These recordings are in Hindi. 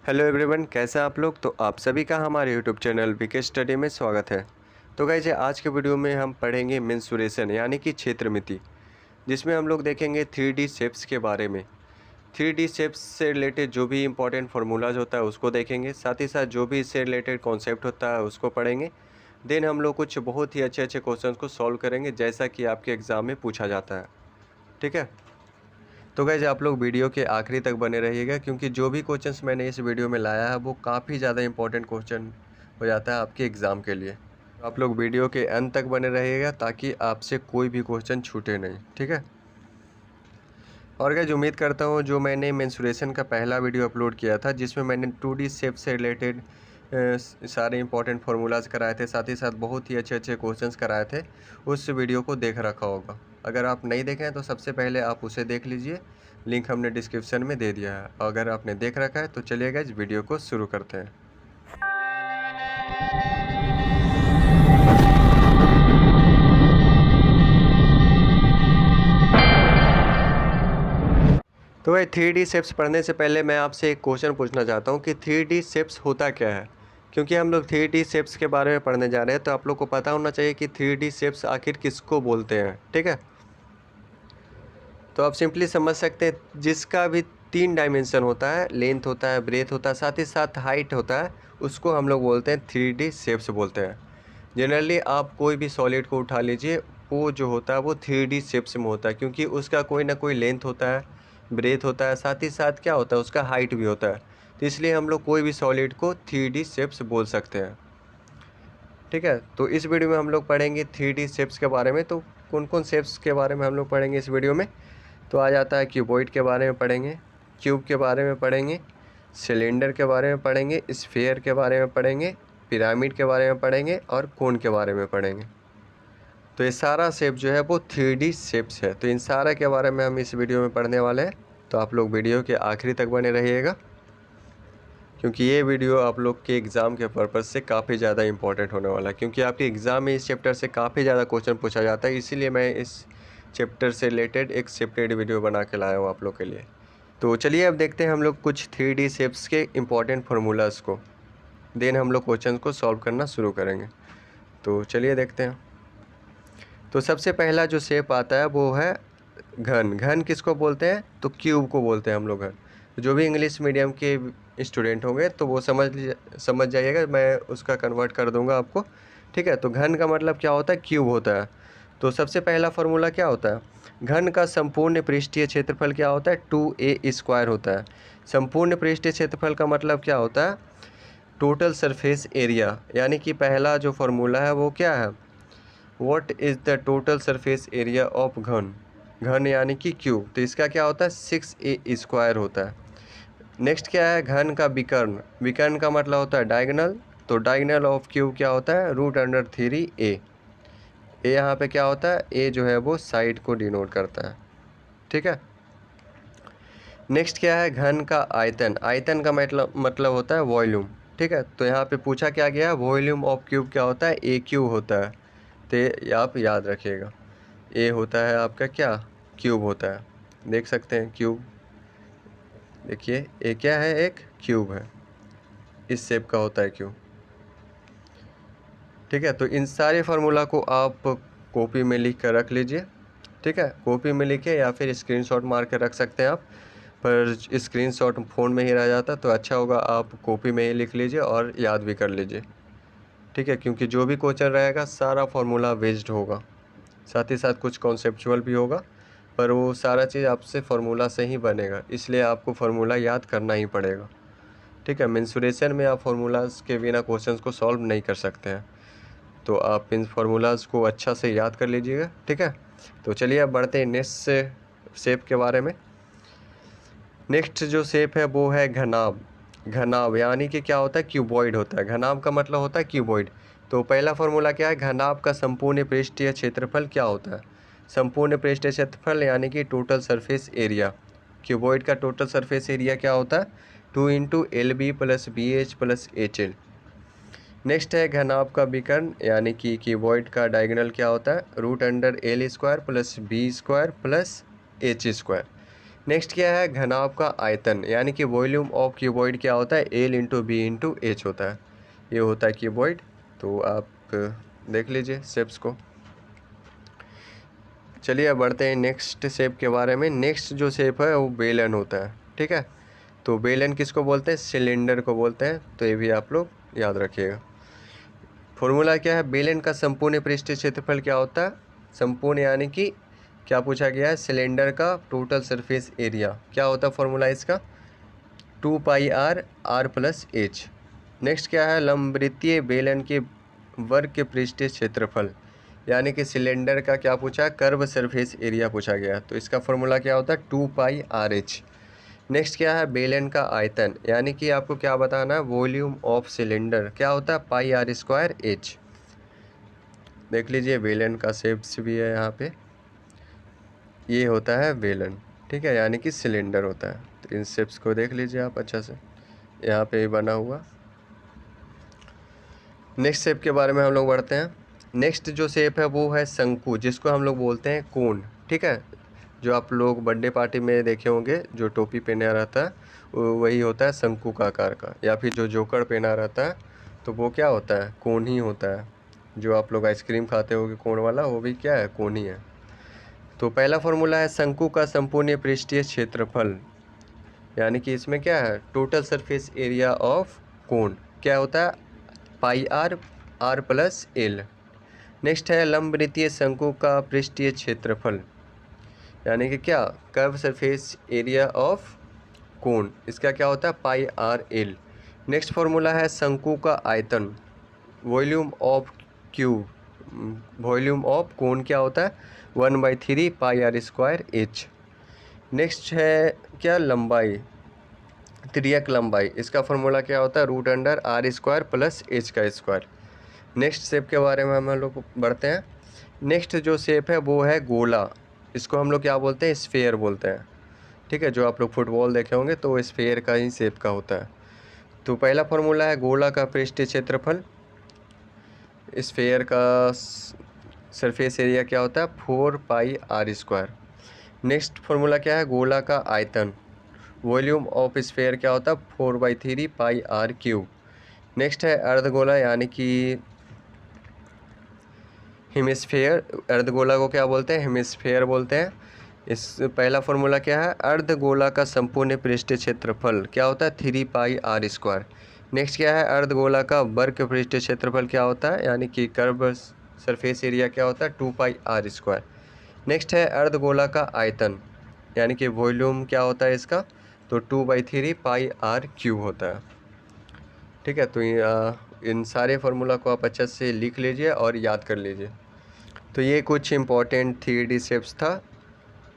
हेलो एवरीवन, कैसे हैं आप लोग। तो आप सभी का हमारे यूट्यूब चैनल वीके स्टडी में स्वागत है। तो गाइस, आज के वीडियो में हम पढ़ेंगे मेंसुरेशन यानी कि क्षेत्रमिति, जिसमें हम लोग देखेंगे 3D शेप्स के बारे में। 3D शेप्स से रिलेटेड जो भी इंपॉर्टेंट फार्मूलाज होता है उसको देखेंगे, साथ ही साथ जो भी इससे रिलेटेड कॉन्सेप्ट होता है उसको पढ़ेंगे। देन हम लोग कुछ बहुत ही अच्छे अच्छे क्वेश्चन को सॉल्व करेंगे, जैसा कि आपके एग्ज़ाम में पूछा जाता है। ठीक है, तो गाइज आप लोग वीडियो के आखिरी तक बने रहिएगा, क्योंकि जो भी क्वेश्चंस मैंने इस वीडियो में लाया है वो काफ़ी ज़्यादा इंपॉर्टेंट क्वेश्चन हो जाता है आपके एग्ज़ाम के लिए। तो आप लोग वीडियो के अंत तक बने रहिएगा ताकि आपसे कोई भी क्वेश्चन छूटे नहीं। ठीक है, और गाइज उम्मीद करता हूँ जो मैंने मेंसुरेशन का पहला वीडियो अपलोड किया था, जिसमें मैंने 2D शेप से रिलेटेड सारे इंपॉर्टेंट फार्मूलाज कराए थे, साथ ही साथ बहुत ही अच्छे अच्छे क्वेश्चंस कराए थे, उस वीडियो को देख रखा होगा। अगर आप नहीं देखें हैं तो सबसे पहले आप उसे देख लीजिए, लिंक हमने डिस्क्रिप्शन में दे दिया है। अगर आपने देख रखा है तो चलिए गाइज वीडियो को शुरू करते हैं। तो भाई 3D शेप्स पढ़ने से पहले मैं आपसे एक क्वेश्चन पूछना चाहता हूँ कि 3D शेप्स होता क्या है। क्योंकि हम लोग 3D शेप्स के बारे में पढ़ने जा रहे हैं, तो आप लोग को पता होना चाहिए कि 3D शेप्स आखिर किसको बोलते हैं। ठीक है, तो आप सिंपली समझ सकते हैं जिसका भी 3 डायमेंशन होता है, लेंथ होता है, ब्रेथ होता है, साथ ही साथ हाइट होता है, उसको हम लोग बोलते हैं 3D शेप्स बोलते हैं। जनरली आप कोई भी सॉलिड को उठा लीजिए, वो जो होता है वो 3D शेप्स में होता है, क्योंकि उसका कोई ना कोई लेंथ होता है, ब्रेथ होता है, साथ ही साथ क्या होता है उसका हाइट भी होता है। तो इसलिए हम लोग कोई भी सॉलिड को 3D शेप्स बोल सकते हैं। ठीक है, तो इस वीडियो में हम लोग पढ़ेंगे 3D शेप्स के बारे में। तो कौन कौन शेप्स के बारे में हम लोग पढ़ेंगे इस वीडियो में, तो आ जाता है क्यूबॉइड के बारे में पढ़ेंगे, क्यूब के बारे में पढ़ेंगे, सिलेंडर के बारे में पढ़ेंगे, स्फीयर के बारे में पढ़ेंगे, पिरामिड के बारे में पढ़ेंगे और कोन के बारे में पढ़ेंगे। तो ये सारा शेप जो है वो 3D शेप्स है। तो इन सारा के बारे में हम इस वीडियो में पढ़ने वाले हैं। तो आप लोग वीडियो के आखिरी तक बने रहिएगा, क्योंकि ये वीडियो आप लोग के एग्ज़ाम के पर्पज़ से काफ़ी ज़्यादा इंपॉर्टेंट होने वाला है, क्योंकि आपके एग्ज़ाम में इस चैप्टर से काफ़ी ज़्यादा क्वेश्चन पूछा जाता है। इसीलिए मैं इस चैप्टर से रिलेटेड एक सेपरेट वीडियो बना के लाया हूँ आप लोग के लिए। तो चलिए अब देखते हैं हम लोग कुछ 3D शेप्स के इम्पॉर्टेंट फार्मूलाज़ को, देन हम लोग क्वेश्चन को सॉल्व करना शुरू करेंगे। तो चलिए देखते हैं। तो सबसे पहला जो शेप आता है वो है घन। घन किसको बोलते हैं, तो क्यूब को बोलते हैं हम लोग घन। जो भी इंग्लिश मीडियम के स्टूडेंट होंगे तो वो समझ जाइएगा, मैं उसका कन्वर्ट कर दूंगा आपको। ठीक है, तो घन का मतलब क्या होता है, क्यूब होता है। तो सबसे पहला फार्मूला क्या होता है, घन का संपूर्ण पृष्ठीय क्षेत्रफल क्या होता है, 2a² होता है। संपूर्ण पृष्ठीय क्षेत्रफल का मतलब क्या होता है, टोटल सरफेस एरिया। यानी कि पहला जो फार्मूला है वो क्या है, what is the total surface area of घन। घन यानी कि क्यूब, तो इसका क्या होता है 6a² होता है। नेक्स्ट क्या है, घन का विकर्ण। विकर्ण का मतलब होता है डायगोनल। तो डायगोनल ऑफ क्यूब क्या होता है, √3a। ए यहाँ पे क्या होता है, ए जो है वो साइड को डिनोट करता है। ठीक है, नेक्स्ट क्या है, घन का आयतन। आयतन का मतलब होता है वॉल्यूम। ठीक है, तो यहाँ पे पूछा क्या गया, वॉल्यूम ऑफ क्यूब क्या होता है, ए क्यूब होता है। तो ये आप याद रखिएगा, ए होता है आपका क्या, क्यूब होता है। देख सकते हैं क्यूब, देखिए ए क्या है, एक क्यूब है, इस शेप का होता है क्यूब। ठीक है, तो इन सारे फार्मूला को आप कॉपी में लिख कर रख लीजिए। ठीक है, कॉपी में लिखे या फिर स्क्रीनशॉट मार कर रख सकते हैं आप, पर स्क्रीनशॉट फ़ोन में ही रह जाता तो अच्छा होगा, आप कॉपी में ही लिख लीजिए और याद भी कर लीजिए। ठीक है, क्योंकि जो भी क्वेश्चन रहेगा सारा फार्मूला बेस्ड होगा, साथ ही साथ कुछ कॉन्सेप्चुअल भी होगा, पर वो सारा चीज़ आपसे फार्मूला से ही बनेगा, इसलिए आपको फार्मूला याद करना ही पड़ेगा। ठीक है, मेंसुरेशन में आप फार्मूलाज के बिना क्वेश्चंस को सॉल्व नहीं कर सकते हैं, तो आप इन फार्मूलाज को अच्छा से याद कर लीजिएगा। ठीक है, तो चलिए अब बढ़ते हैं नेक्स्ट शेप के बारे में। नेक्स्ट जो शेप है वो है घनाभ। घनाभ यानी कि क्या होता है, क्यूबॉइड होता है। घनाभ का मतलब होता है क्यूबॉइड। तो पहला फार्मूला क्या है, घनाभ का संपूर्ण पृष्ठीय क्षेत्रफल क्या होता है, संपूर्ण पृष्ठीय क्षेत्रफल यानी कि टोटल सरफेस एरिया। क्यूबॉइड का टोटल सरफेस एरिया क्या होता है, 2 × LB + BH + HL। नेक्स्ट है घनाभ का विकर्ण, यानी कि क्यूबॉइड का डायगोनल क्या होता है, √L² + B² + H²। नेक्स्ट क्या है, घनाभ का आयतन, यानी कि वॉल्यूम ऑफ क्यूबॉइड क्या होता है, L into B into H होता है, ये होता है क्यूबॉइड। तो आप देख लीजिए शेप्स को। चलिए अब बढ़ते हैं नेक्स्ट शेप के बारे में। नेक्स्ट जो शेप है वो बेलन होता है, ठीक है। तो बेलन किसको बोलते हैं, सिलेंडर को बोलते हैं, तो ये भी आप लोग याद रखिएगा। फॉर्मूला क्या है, बेलन का संपूर्ण पृष्ठीय क्षेत्रफल क्या होता है, संपूर्ण यानी कि क्या पूछा गया है, सिलेंडर का टोटल सरफेस एरिया क्या होता है, फॉर्मूला इसका 2πr r plus H. Next क्या है, लंबवृत्तीय बेलन के वर्ग के पृष्ठीय क्षेत्रफल, यानी कि सिलेंडर का क्या पूछा है, कर्व सरफेस एरिया पूछा गया, तो इसका फॉर्मूला क्या होता है 2πrh। नेक्स्ट क्या है, बेलन का आयतन, यानी कि आपको क्या बताना है, वॉल्यूम ऑफ सिलेंडर क्या होता है, πr²h। देख लीजिए बेलन का शेप्स भी है यहाँ पे, ये होता है बेलन, ठीक है, यानी कि सिलेंडर होता है। तो इन शेप्स को देख लीजिए आप अच्छा से, यहाँ पे बना हुआ। नेक्स्ट शेप के बारे में हम लोग बढ़ते हैं। नेक्स्ट जो शेप है वो है शंकु, जिसको हम लोग बोलते हैं कोन, ठीक है। जो आप लोग बर्थडे पार्टी में देखे होंगे, जो टोपी पहना रहता है वही होता है शंकु का आकार का, या फिर जो जोकर पहना रहता है तो वो क्या होता है, कोन ही होता है। जो आप लोग आइसक्रीम खाते होगे कोन वाला, वो भी क्या है, कोन ही है। तो पहला फॉर्मूला है शंकु का संपूर्ण पृष्ठीय क्षेत्रफल, यानी कि इसमें क्या है, total surface area of cone क्या होता है, πr प्लस एल। नेक्स्ट है लंबवृत्तीय शंकु का पृष्ठीय क्षेत्रफल, यानी कि क्या, curve surface area of cone, इसका क्या होता है πrl। नेक्स्ट फॉर्मूला है शंकु का आयतन, volume of cube, volume of कोन क्या होता है 1/3πr²h। नेक्स्ट है क्या, लंबाई, त्रियक लंबाई, इसका फॉर्मूला क्या होता है √r² प्लस h का स्क्वायर। नेक्स्ट शेप के बारे में हम लोग बढ़ते हैं। नेक्स्ट जो शेप है वो है गोला, इसको हम लोग क्या बोलते हैं, स्फेयर बोलते हैं, ठीक है। जो आप लोग फुटबॉल देखे होंगे तो वो स्फेयर का ही शेप का होता है। तो पहला फॉर्मूला है गोला का पृष्ठीय क्षेत्रफल, स्फेयर का सरफेस एरिया क्या होता है 4πr²। नेक्स्ट फॉर्मूला क्या है, गोला का आयतन, वॉल्यूम ऑफ स्फेयर क्या होता है 4/3πr³। नेक्स्ट है अर्धगोला, यानी कि हेमिस्फेयर, अर्धगोला को क्या बोलते हैं, हेमिस्फेयर बोलते हैं। इस पहला फॉर्मूला क्या है, अर्धगोला का संपूर्ण पृष्ठीय क्षेत्रफल क्या होता है 3πr²। नेक्स्ट क्या है, अर्धगोला का वर्ग पृष्ठीय क्षेत्रफल क्या होता है, यानी कि कर्व सरफेस एरिया क्या होता है 2πr²। नेक्स्ट है अर्धगोला का आयतन, यानी कि वॉल्यूम क्या होता है इसका, तो 2/3πr³ होता है, ठीक है। तो इन सारे फार्मूला को आप अच्छे से लिख लीजिए और याद कर लीजिए। तो ये कुछ इम्पॉर्टेंट 3D शेप्स था,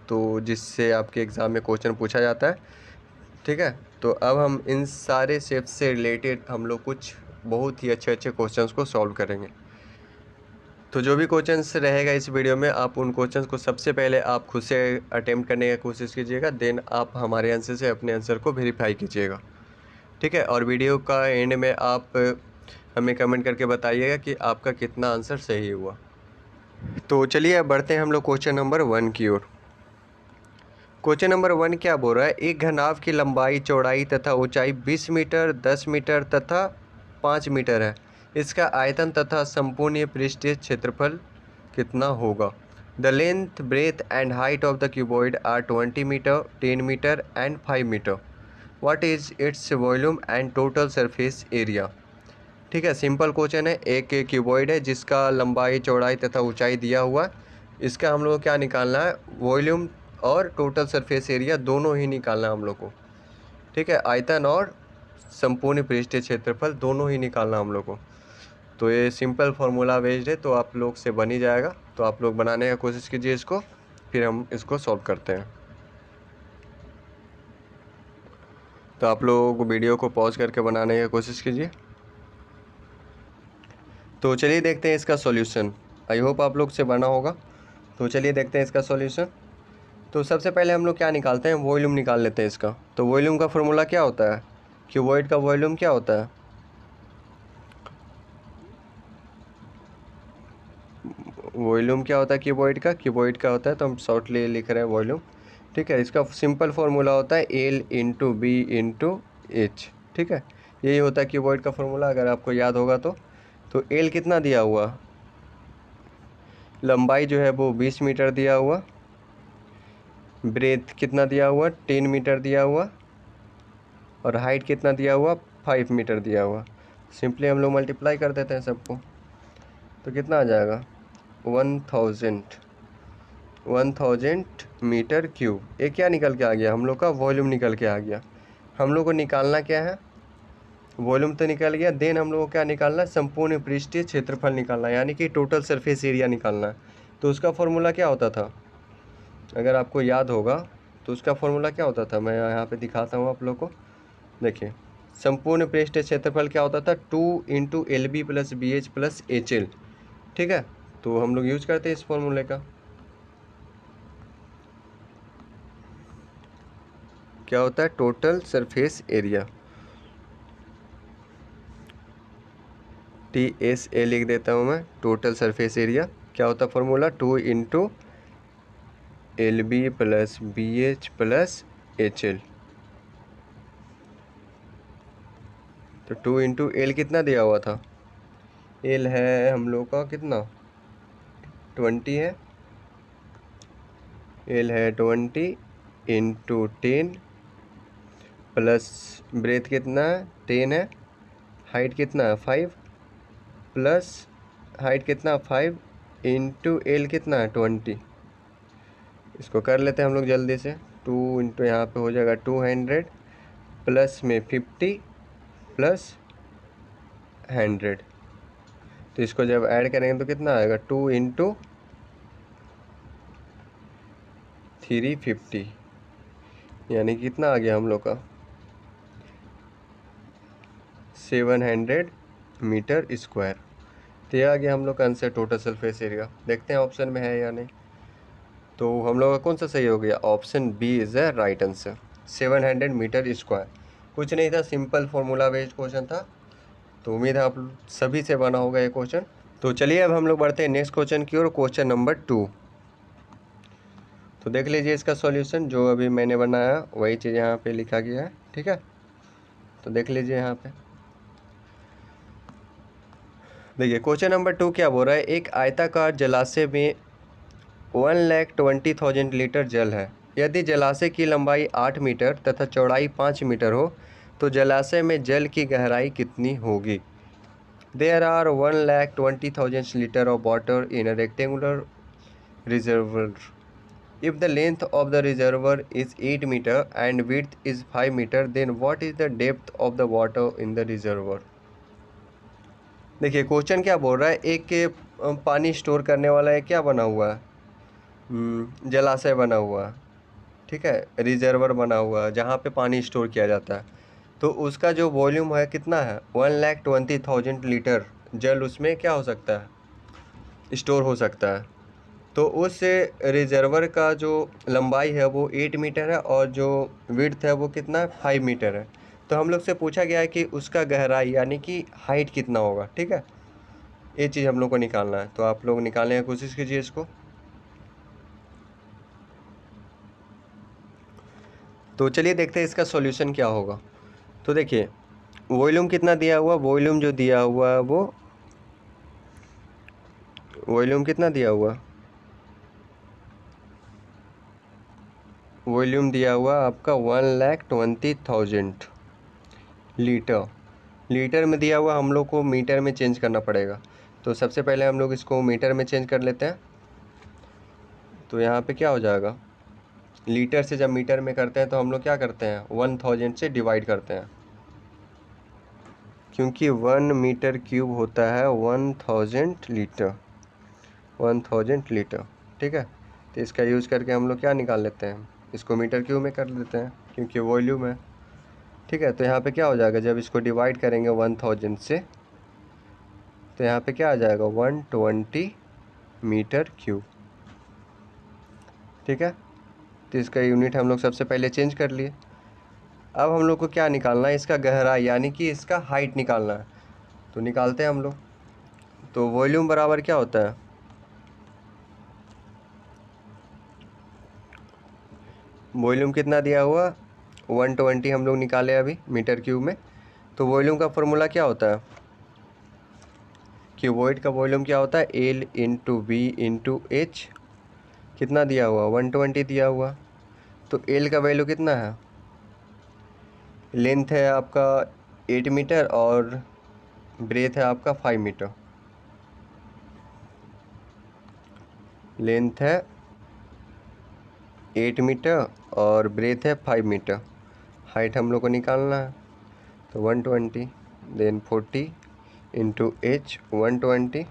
तो जिससे आपके एग्ज़ाम में क्वेश्चन पूछा जाता है, ठीक है। तो अब हम इन सारे शेप्स से रिलेटेड हम लोग कुछ बहुत ही अच्छे अच्छे क्वेश्चंस को सॉल्व करेंगे। तो जो भी क्वेश्चंस रहेगा इस वीडियो में, आप उन क्वेश्चंस को सबसे पहले आप खुद से अटेम्प्ट करने की कोशिश कीजिएगा, देन आप हमारे आंसर से अपने आंसर को वेरीफाई कीजिएगा, ठीक है। और वीडियो का एंड में आप हमें कमेंट करके बताइएगा कि आपका कितना आंसर सही हुआ। तो चलिए अब बढ़ते हैं हम लोग क्वेश्चन नंबर 1 की ओर। क्वेश्चन नंबर 1 क्या बोल रहा है, एक घनाभ की लंबाई, चौड़ाई तथा ऊंचाई 20 मीटर, 10 मीटर तथा 5 मीटर है। इसका आयतन तथा संपूर्ण पृष्ठीय क्षेत्रफल कितना होगा। The length, breadth and height of the cuboid are 20 metre, 10 metre and 5 metre. What is its volume and total surface area. ठीक है, सिंपल क्वेश्चन है। एक क्यूबॉइड है जिसका लंबाई, चौड़ाई तथा ऊंचाई दिया हुआ, इसका हम लोग को क्या निकालना है, वॉल्यूम और टोटल सरफेस एरिया दोनों ही निकालना है हम लोग को, ठीक है। आयतन और संपूर्ण पृष्ठीय क्षेत्रफल दोनों ही निकालना हम लोग को। तो ये सिंपल फार्मूला बेस्ड है, तो आप लोग से बन ही जाएगा। तो आप लोग बनाने का कोशिश कीजिए इसको, फिर हम इसको सॉल्व करते हैं। तो आप लोग वीडियो को पॉज करके बनाने की कोशिश कीजिए। तो चलिए देखते हैं इसका सॉल्यूशन। आई होप आप लोग से बना होगा। तो चलिए देखते हैं इसका सॉल्यूशन। तो सबसे पहले हम लोग क्या निकालते हैं, वॉल्यूम निकाल लेते हैं इसका। तो वॉल्यूम का फॉर्मूला क्या होता है, क्यूबॉइड का वॉल्यूम क्या होता है, वॉल्यूम क्या होता है क्यूबॉइड का होता है, तो हम शॉर्टली लिख रहे हैं वॉल्यूम ठीक है। इसका सिंपल फार्मूला होता है L into B into H. ठीक है, यही होता है क्यूबॉइड का फार्मूला, अगर आपको याद होगा तो एल कितना दिया हुआ, लंबाई जो है वो 20 मीटर दिया हुआ, ब्रेथ कितना दिया हुआ 10 मीटर दिया हुआ, और हाइट कितना दिया हुआ 5 मीटर दिया हुआ। सिंपली हम लोग मल्टीप्लाई कर देते हैं सबको, तो कितना आ जाएगा 1000 मीटर क्यूब। ये क्या निकल के आ गया, हम लोग का वॉल्यूम निकल के आ गया। हम लोग को निकालना क्या है, वॉल्यूम तो निकल गया, देन हम लोग को क्या निकालना है, संपूर्ण पृष्ठीय क्षेत्रफल निकालना है, यानी कि टोटल सरफेस एरिया निकालना है। तो उसका फॉर्मूला क्या होता था, अगर आपको याद होगा तो उसका फॉर्मूला क्या होता था, मैं यहाँ पे दिखाता हूँ आप लोग को। देखिए, संपूर्ण पृष्ठीय क्षेत्रफल क्या होता था, 2 into L B plus B H plus H L. ठीक है, तो हम लोग यूज करते हैं इस फॉर्मूले का। क्या होता है, टोटल सरफेस एरिया, TSA लिख देता हूँ मैं, टोटल सरफेस एरिया। क्या होता है formula, 2 into L B plus B H plus H L. तो 2 इंटू एल कितना दिया हुआ था, एल है हम लोग का कितना 20 है, एल है 20 इंटू 10 प्लस ब्रेथ कितना है 10 है, हाइट कितना है 5 प्लस हाइट कितना 5 इंटू एल कितना है 20। इसको कर लेते हैं हम लोग जल्दी से, 2 इंटू यहाँ पर हो जाएगा 200 प्लस में 50 प्लस 100। तो इसको जब ऐड करेंगे तो कितना आएगा, 2 इंटू 350, यानी कितना आ गया हम लोग का 700 मीटर स्क्वायर। तो यह आ गया हम लोग का आंसर, टोटल सरफेस एरिया। देखते हैं ऑप्शन में है या नहीं। तो हम लोग का कौन सा सही हो गया, option B is the right answer, 700 metre square. कुछ नहीं था, सिंपल फार्मूला बेस्ड क्वेश्चन था। तो उम्मीद है आप सभी से बना होगा ये क्वेश्चन। तो चलिए अब हम लोग बढ़ते हैं नेक्स्ट क्वेश्चन की ओर, क्वेश्चन नंबर 2। तो देख लीजिए इसका सॉल्यूशन, जो अभी मैंने बनाया वही चीज़ यहाँ पे लिखा गया है। ठीक है, तो देख लीजिए यहाँ पे। देखिए क्वेश्चन नंबर 2 क्या बोल रहा है, एक आयताकार जलाशय में 1,20,000 लीटर जल है। यदि जलाशय की लंबाई 8 मीटर तथा चौड़ाई 5 मीटर हो तो जलाशय में जल की गहराई कितनी होगी। There are 1,20,000 litre of water in a rectangular reservoir. If the length of the reservoir is 8 meter and width is 5 meter, then what is the depth of the water in the reservoir? देखिए क्वेश्चन क्या बोल रहा है, एक पानी स्टोर करने वाला है, क्या बना हुआ है, जलाशय बना हुआ है। ठीक है, रिजर्वर बना हुआ है जहाँ पे पानी स्टोर किया जाता है। तो उसका जो वॉल्यूम है कितना है, 1,20,000 लीटर जल उसमें क्या हो सकता है, स्टोर हो सकता है। तो उस रिजर्वर का जो लंबाई है वो 8 मीटर है और जो विड्थ है वो कितना है 5 मीटर है। तो हम लोग से पूछा गया है कि उसका गहराई यानी कि हाइट कितना होगा। ठीक है, ये चीज़ हम लोग को निकालना है, तो आप लोग निकालने की कोशिश कीजिए इसको। तो चलिए देखते हैं इसका सॉल्यूशन क्या होगा। तो देखिए वॉल्यूम कितना दिया हुआ, वॉल्यूम जो दिया हुआ है वो वॉल्यूम कितना दिया हुआ, वॉल्यूम दिया हुआ आपका 1,20,000 लीटर। लीटर में दिया हुआ, हम लोग को मीटर में चेंज करना पड़ेगा। तो सबसे पहले हम लोग इसको मीटर में चेंज कर लेते हैं। तो यहाँ पे क्या हो जाएगा, लीटर से जब मीटर में करते हैं तो हम लोग क्या करते हैं 1000 से डिवाइड करते हैं, क्योंकि 1 मीटर क्यूब होता है 1000 लीटर, 1000 लीटर। ठीक है, तो इसका यूज़ करके हम लोग क्या निकाल लेते हैं, इसको मीटर क्यूब में कर लेते हैं क्योंकि वॉल्यूम है। ठीक है, तो यहाँ पे क्या हो जाएगा, जब इसको डिवाइड करेंगे 1000 से तो यहाँ पे क्या आ जाएगा 120 मीटर क्यूब। ठीक है, तो इसका यूनिट हम लोग सबसे पहले चेंज कर लिए। अब हम लोग को क्या निकालना है, इसका गहराई यानी कि इसका हाइट निकालना है। तो निकालते हैं हम लोग। तो वॉल्यूम बराबर क्या होता है, वॉल्यूम कितना दिया हुआ 120 हम लोग निकाले अभी मीटर क्यूब में। तो वॉल्यूम का फॉर्मूला क्या होता है, क्यूबॉइड का वॉल्यूम क्या होता है, L into V into H. कितना दिया हुआ 120 दिया हुआ। तो एल का वैल्यू कितना है, लेंथ है आपका 8 मीटर और ब्रेथ है आपका 5 मीटर। लेंथ है 8 मीटर और ब्रेथ है 5 मीटर। हाइट हम लोग को निकालना है, तो 120 देन 40 इंटू एच 120।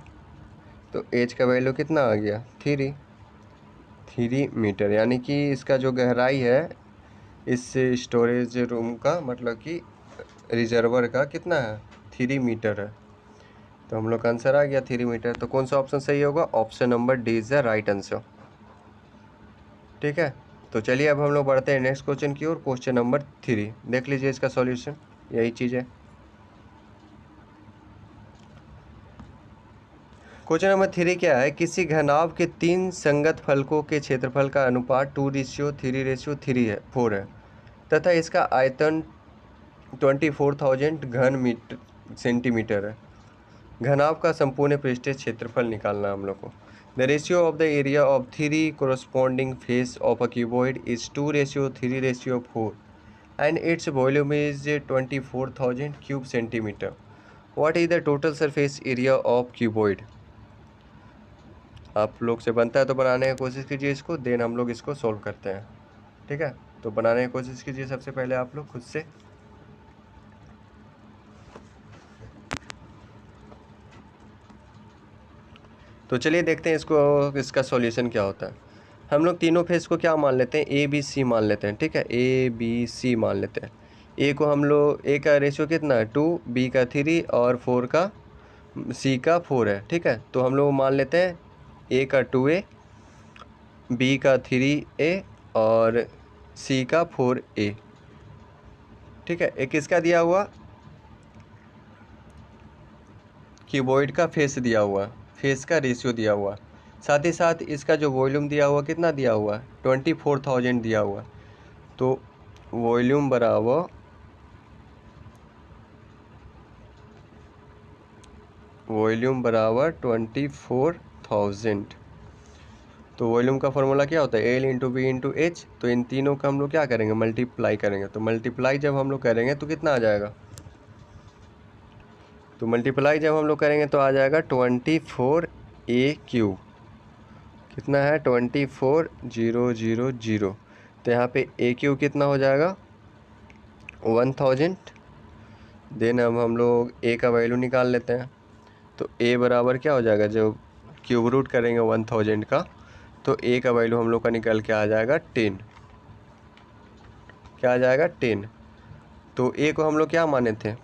तो एच का वैल्यू कितना आ गया 3 मीटर, यानी कि इसका जो गहराई है इस स्टोरेज रूम का, मतलब कि रिजर्वर का कितना है 3 मीटर है। तो हम लोग का आंसर आ गया 3 मीटर। तो कौन सा ऑप्शन सही होगा, option number D is the right answer. ठीक है, तो चलिए अब हम लोग बढ़ते हैं नेक्स्ट क्वेश्चन की ओर। क्वेश्चन नंबर 3 देख लीजिए, इसका सॉल्यूशन यही चीज़ है। क्वेश्चन नंबर 3 क्या है, किसी घनाभ के 3 संगत फलकों के क्षेत्रफल का अनुपात 2:3:4 है 4 है तथा इसका आयतन 24,000 घन मीटर सेंटीमीटर है। घनाभ का संपूर्ण पृष्ठीय क्षेत्रफल निकालना है हम लोग को। The ratio of the area of 3 corresponding face of a cuboid is 2:3:4 and its volume is 24,000 cube centimetre. What is the total surface area of cuboid? आप लोग से बनता है तो बनाने की कोशिश कीजिए इसको, देन हम लोग इसको सॉल्व करते हैं। ठीक है, तो बनाने की कोशिश कीजिए सबसे पहले आप लोग खुद से। तो चलिए देखते हैं इसको, इसका सॉल्यूशन क्या होता है। हम लोग तीनों फेस को क्या मान लेते हैं, ए बी सी मान लेते हैं। ठीक है, ए बी सी मान लेते हैं। ए को हम लोग, ए का रेशियो कितना है 2, बी का 3 और 4 का सी का 4 है। ठीक है, तो हम लोग मान लेते हैं ए का 2A, बी का 3A और सी का 4A। ठीक है, एक किसका दिया हुआ, क्यूबॉइड का फेस दिया हुआ, फेस का रेशियो दिया हुआ, साथ ही साथ इसका जो वॉल्यूम दिया हुआ कितना दिया हुआ 24,000 दिया हुआ। तो वॉल्यूम बराबर वॉल्यूम बराबर 24,000। तो वॉल्यूम का फॉर्मूला क्या होता है, L into B into H. तो इन तीनों का हम लोग क्या करेंगे, मल्टीप्लाई करेंगे। तो मल्टीप्लाई जब हम लोग करेंगे तो कितना आ जाएगा, तो मल्टीप्लाई जब हम लोग करेंगे तो आ जाएगा 24A क्यूब। कितना है 24,000। तो यहाँ पे ए क्यूब कितना हो जाएगा 1000। देन अब हम लोग ए का वैल्यू निकाल लेते हैं। तो ए बराबर क्या हो जाएगा, जो क्यूब रूट करेंगे 1000 का, तो ए का वैल्यू हम लोग का निकल के आ जाएगा 10। क्या आ जाएगा 10। तो ए को हम लोग क्या माने थे,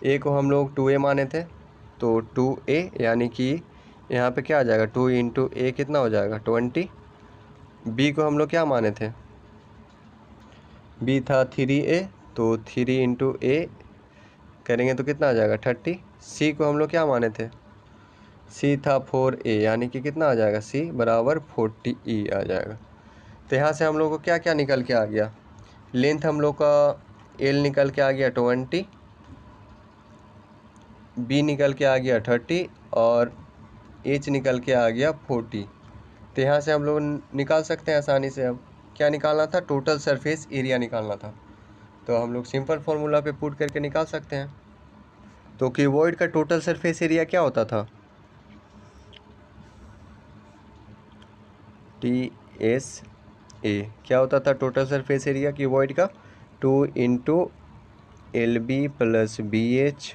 ए को हम लोग 2A माने थे। तो 2A यानी कि यहाँ पे क्या आ जाएगा 2 इंटू ए कितना हो जाएगा 20। बी को हम लोग क्या माने थे, बी था 3A, तो 3 इंटू ए करेंगे तो कितना आ जाएगा 30। सी को हम लोग क्या माने थे, सी था 4A, यानी कि कितना आ जाएगा सी बराबर 40E आ जाएगा। तो यहाँ से हम लोग को क्या क्या निकल के आ गया, लेंथ हम लोग का एल निकल के आ गया 20, बी निकल के आ गया 30 और एच निकल के आ गया 40। तो यहाँ से हम लोग निकाल सकते हैं आसानी से। अब क्या निकालना था, टोटल सरफेस एरिया निकालना था। तो हम लोग सिंपल फार्मूला पे पुट करके निकाल सकते हैं। तो क्यूबॉइड का टोटल सरफेस एरिया क्या होता था, TSA क्या होता था टोटल सरफेस एरिया क्यूबॉइड का, 2 into LB plus BH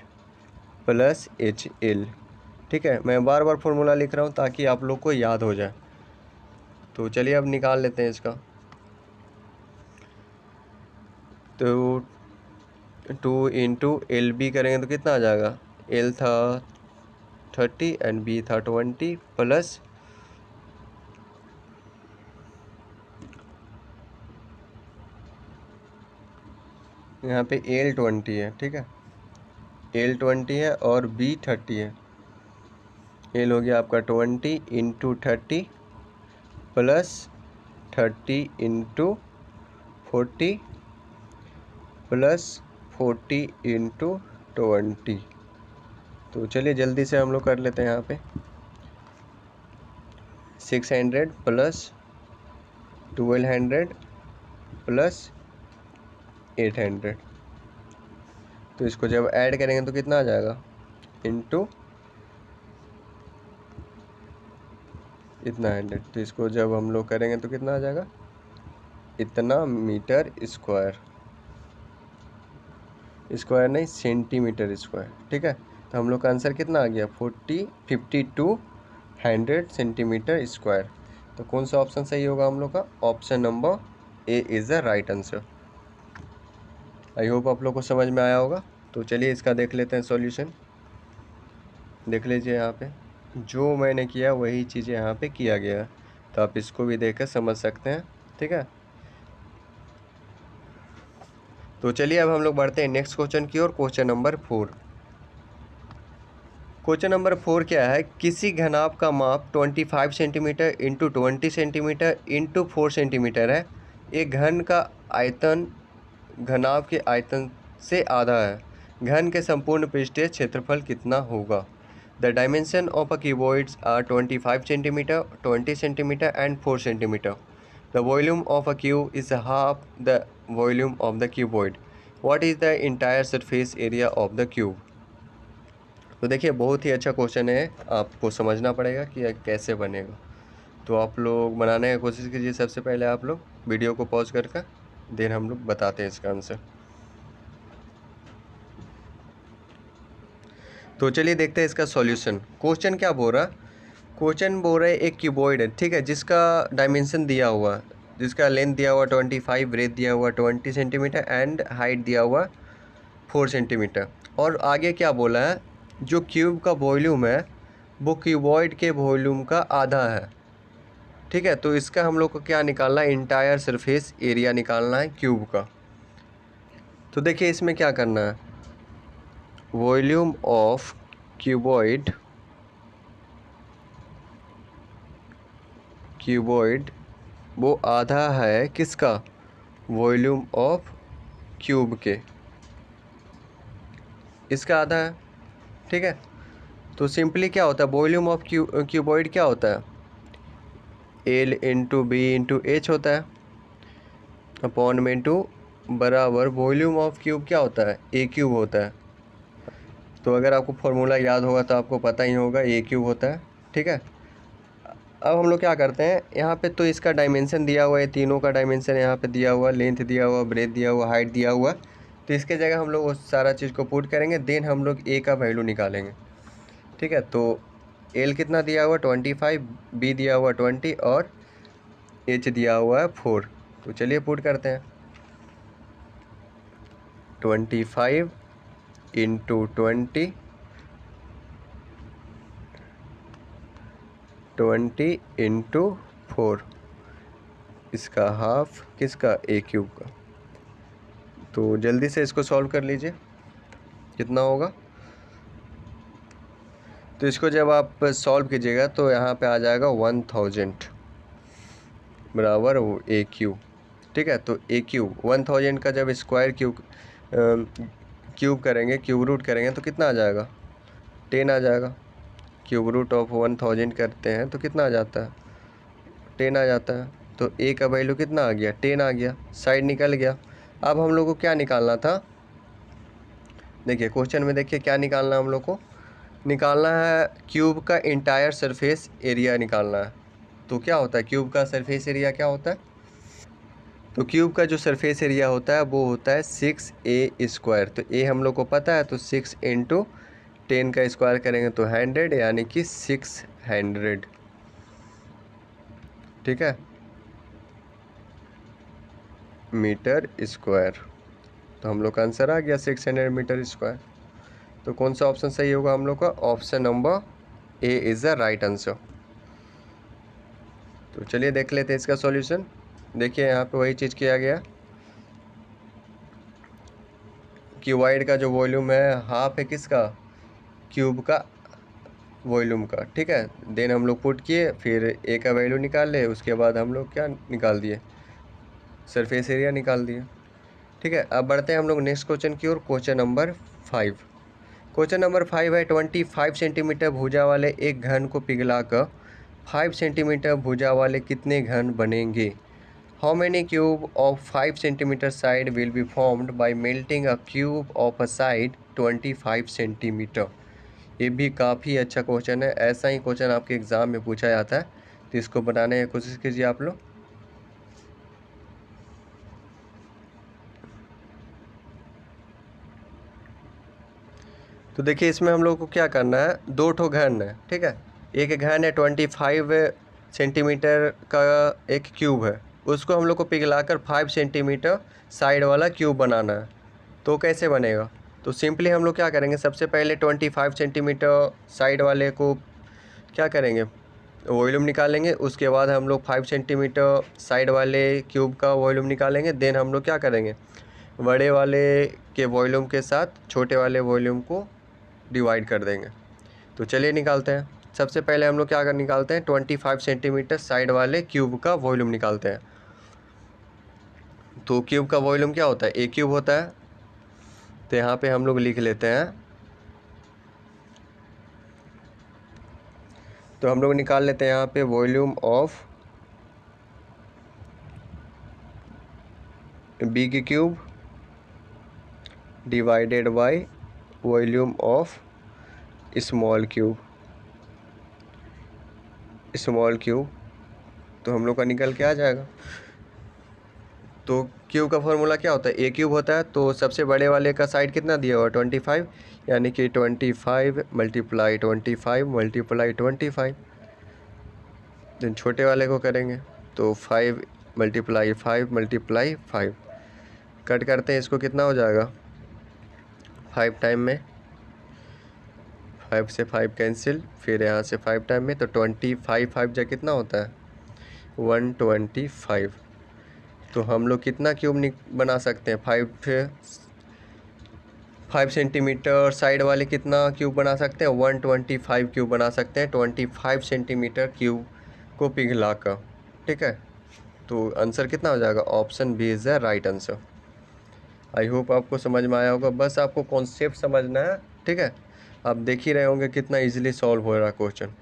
plus HL। ठीक है, मैं बार बार फार्मूला लिख रहा हूँ ताकि आप लोग को याद हो जाए। तो चलिए अब निकाल लेते हैं इसका। तो 2 इंटू LB करेंगे तो कितना आ जाएगा, L था 30 एंड B था 20 प्लस यहाँ पे L 20 है। ठीक है, L 20 है और B 30 है। L हो गया आपका 20 into 30 plus 30 into 40 plus 40 into 20। तो चलिए जल्दी से हम लोग कर लेते हैं यहाँ पे 600 प्लस 1200 प्लस 800। तो इसको जब ऐड करेंगे तो कितना आ जाएगा, इंटू इतना 100। तो इसको जब हम लोग करेंगे तो कितना आ जाएगा, इतना मीटर स्क्वायर, स्क्वायर नहीं सेंटीमीटर स्क्वायर। ठीक है, तो हम लोग का आंसर कितना आ गया, 5200 सेंटीमीटर स्क्वायर। तो कौन सा ऑप्शन सही होगा हम लोग का, option number A is the right answer. I hope आप लोग को समझ में आया होगा। तो चलिए इसका देख लेते हैं सॉल्यूशन। देख लीजिए यहाँ पे जो मैंने किया वही चीज़ें यहाँ पे किया गया है, तो आप इसको भी देख कर समझ सकते हैं। ठीक है, तो चलिए अब हम लोग बढ़ते हैं नेक्स्ट क्वेश्चन की ओर। Question number 4। क्वेश्चन नंबर 4 क्या है, किसी घनाभ का माप 25 centimetre into 20 centimetre into 4 centimetre है। एक घन का आयतन घनाभ के आयतन से आधा है। घन के संपूर्ण पृष्ठीय क्षेत्रफल कितना होगा। The dimension of a cuboids are 25 centimetre, 20 centimetre and 4 centimetre. The volume of a cube is half the volume of the cuboid. What is the entire surface area of the cube. तो देखिए बहुत ही अच्छा क्वेश्चन है, आपको समझना पड़ेगा कि यह कैसे बनेगा। तो आप लोग बनाने की कोशिश कीजिए। सबसे पहले आप लोग वीडियो को पॉज कर देन हम लोग बताते हैं इसका आंसर। तो चलिए देखते हैं इसका सॉल्यूशन। क्वेश्चन क्या बोल रहा, क्वेश्चन बोल रहे एक क्यूबॉइड है, ठीक है, जिसका डायमेंशन दिया हुआ, जिसका लेंथ दिया हुआ 25, ब्रेथ दिया हुआ 20 सेंटीमीटर एंड हाइट दिया हुआ 4 सेंटीमीटर। और आगे क्या बोला है, जो क्यूब का वॉल्यूम है वो क्यूबॉइड के वॉल्यूम का आधा है। ठीक है, तो इसका हम लोग को क्या निकालना है, इंटायर सरफेस एरिया निकालना है क्यूब का। तो देखिए इसमें क्या करना है, वॉल्यूम ऑफ क्यूबॉइड वो आधा है किसका, वॉल्यूम ऑफ क्यूब के, इसका आधा है। ठीक है, तो सिंपली क्या होता है, वॉल्यूम ऑफ क्यूबॉइड क्या होता है, L into B into H होता है, अपॉन में इंटू बराबर वॉल्यूम ऑफ क्यूब क्या होता है, ए क्यूब होता है। तो अगर आपको फॉर्मूला याद होगा तो आपको पता ही होगा, ए क्यूब होता है। ठीक है, अब हम लोग क्या करते हैं, यहाँ पे तो इसका डायमेंशन दिया हुआ है, तीनों का डायमेंशन यहाँ पे दिया हुआ, लेंथ दिया हुआ, ब्रेथ दिया हुआ, हाइट दिया हुआ। तो इसके जगह हम लोग उस सारा चीज़ को पुट करेंगे, देन हम लोग ए का वैल्यू निकालेंगे। ठीक है, तो एल कितना दिया हुआ 25, बी दिया हुआ 20 और एच दिया हुआ है 4। तो चलिए पुट करते हैं, 25 इंटू 20 इंटू 4, इसका हाफ किसका, ए क्यूब का। तो जल्दी से इसको सॉल्व कर लीजिए, कितना होगा। तो इसको जब आप सॉल्व कीजिएगा तो यहाँ पे आ जाएगा 1000 बराबर ए क्यूब। ठीक है, तो ए क्यूब 1000 का जब स्क्वायर क्यूब करेंगे, क्यूब रूट करेंगे तो कितना आ जाएगा, 10 आ जाएगा। क्यूब रूट ऑफ 1000 करते हैं तो कितना आ जाता है, 10 आ जाता है। तो ए का वैल्यू कितना आ गया, 10 आ गया, साइड निकल गया। अब हम लोग को क्या निकालना था, देखिए क्वेश्चन में देखिए क्या निकालना है, हम लोग को निकालना है क्यूब का इंटायर सरफेस एरिया निकालना है। तो क्या होता है, क्यूब का सरफेस एरिया क्या होता है, तो क्यूब का जो सरफेस एरिया होता है वो होता है 6a²। तो ए हम लोग को पता है, तो 6 इंटू 10 का स्क्वायर करेंगे तो 100, यानी कि 600। ठीक है, मीटर स्क्वायर। तो हम लोग का आंसर आ गया 600 मीटर स्क्वायर। तो कौन सा ऑप्शन सही होगा हम लोग का, option number A is the right answer. तो चलिए देख लेते हैं इसका सॉल्यूशन। देखिए यहाँ पे वही चीज़ किया गया, क्यूबॉइड का जो वॉल्यूम है हाफ है किसका, क्यूब का वॉल्यूम का, ठीक है। देन हम लोग पुट किए, फिर ए का वैल्यू निकाल ले, उसके बाद हम लोग क्या निकाल दिए, सरफेस एरिया निकाल दिए, ठीक है। अब बढ़ते हैं हम लोग नेक्स्ट क्वेश्चन की ओर। Question number 5। क्वेश्चन नंबर 5 है 25 सेंटीमीटर भुजा वाले एक घन को पिघलाकर 5 सेंटीमीटर भुजा वाले कितने घन बनेंगे। How many cube of 5 centimetre side will be formed by melting a cube of a side 25 centimetre. ये भी काफ़ी अच्छा क्वेश्चन है, ऐसा ही क्वेश्चन आपके एग्ज़ाम में पूछा जाता है, तो इसको बनाने की कोशिश कीजिए आप लोग। तो देखिए इसमें हम लोग को क्या करना है, दो ठो घन है, ठीक है। एक घन है 25 सेंटीमीटर का एक क्यूब है, उसको हम लोग को पिघलाकर 5 सेंटीमीटर साइड वाला क्यूब बनाना है। तो कैसे बनेगा, तो सिंपली हम लोग क्या करेंगे, सबसे पहले 25 सेंटीमीटर साइड वाले को क्या करेंगे, वॉल्यूम निकालेंगे। उसके बाद हम लोग 5 सेंटीमीटर साइड वाले क्यूब का वॉल्यूम निकालेंगे। देन हम लोग क्या करेंगे, बड़े वाले के वॉल्यूम के साथ छोटे वाले वॉल्यूम को डिवाइड कर देंगे। तो चलिए निकालते हैं। सबसे पहले हम लोग क्या कर निकालते हैं, 25 सेंटीमीटर साइड वाले क्यूब का वॉल्यूम निकालते हैं। तो क्यूब का वॉल्यूम क्या होता है, ए क्यूब होता है। तो यहाँ पे हम लोग लिख लेते हैं, तो हम लोग निकाल लेते हैं यहाँ पे volume of big cube divided by volume of small cube. तो हम लोग का निकल के आ जाएगा। तो क्यूब का फॉर्मूला क्या होता है, ए क्यूब होता है। तो सबसे बड़े वाले का साइड कितना दिया हुआ, 25, यानी कि 25 मल्टीप्लाई 25 मल्टीप्लाई 25। देन छोटे वाले को करेंगे तो 5 मल्टीप्लाई 5 मल्टीप्लाई 5। कट करते हैं इसको, कितना हो जाएगा, 5 टाइम में 5 से 5 कैंसिल, फिर यहाँ से 5 टाइम में, तो 25 5 जा कितना होता है 125। तो हम लोग कितना क्यूब बना सकते हैं, 5 सेंटीमीटर साइड वाले कितना क्यूब बना सकते हैं, 125 क्यूब बना सकते हैं 25 सेंटीमीटर क्यूब को पिघला कर, ठीक है। तो आंसर कितना हो जाएगा, option B is the right answer. I hope आपको समझ में आया होगा, बस आपको कॉन्सेप्ट समझना है, ठीक है। आप देख ही रहे होंगे कितना इजीली सॉल्व हो रहा है क्वेश्चन।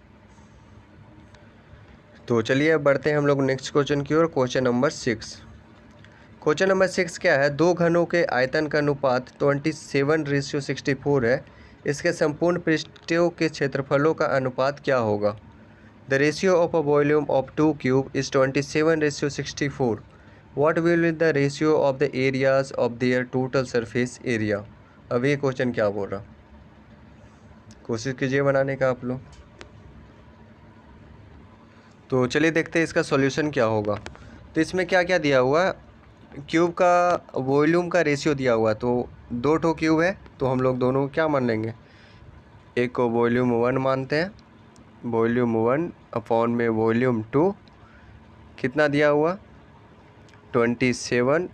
तो चलिए अब बढ़ते हैं हम लोग नेक्स्ट क्वेश्चन की ओर। Question number 6। क्वेश्चन नंबर 6 क्या है, दो घनों के आयतन का अनुपात 27:64 है। इसके संपूर्ण पृष्ठों के क्षेत्रफलों का अनुपात क्या होगा। The ratio of a volume of two cube is 27:64। What will be the ratio of the areas of their total surface area. अब ये क्वेश्चन क्या बोल रहा, कोशिश कीजिए बनाने का आप लोग। तो चलिए देखते हैं इसका सॉल्यूशन क्या होगा। तो इसमें क्या क्या दिया हुआ है, क्यूब का वॉल्यूम का रेशियो दिया हुआ है। तो दो ठो क्यूब है, तो हम लोग दोनों क्या मान लेंगे, एक को वॉल्यूम 1 मानते हैं, वॉल्यूम 1 अपॉन में वॉल्यूम 2, कितना दिया हुआ 27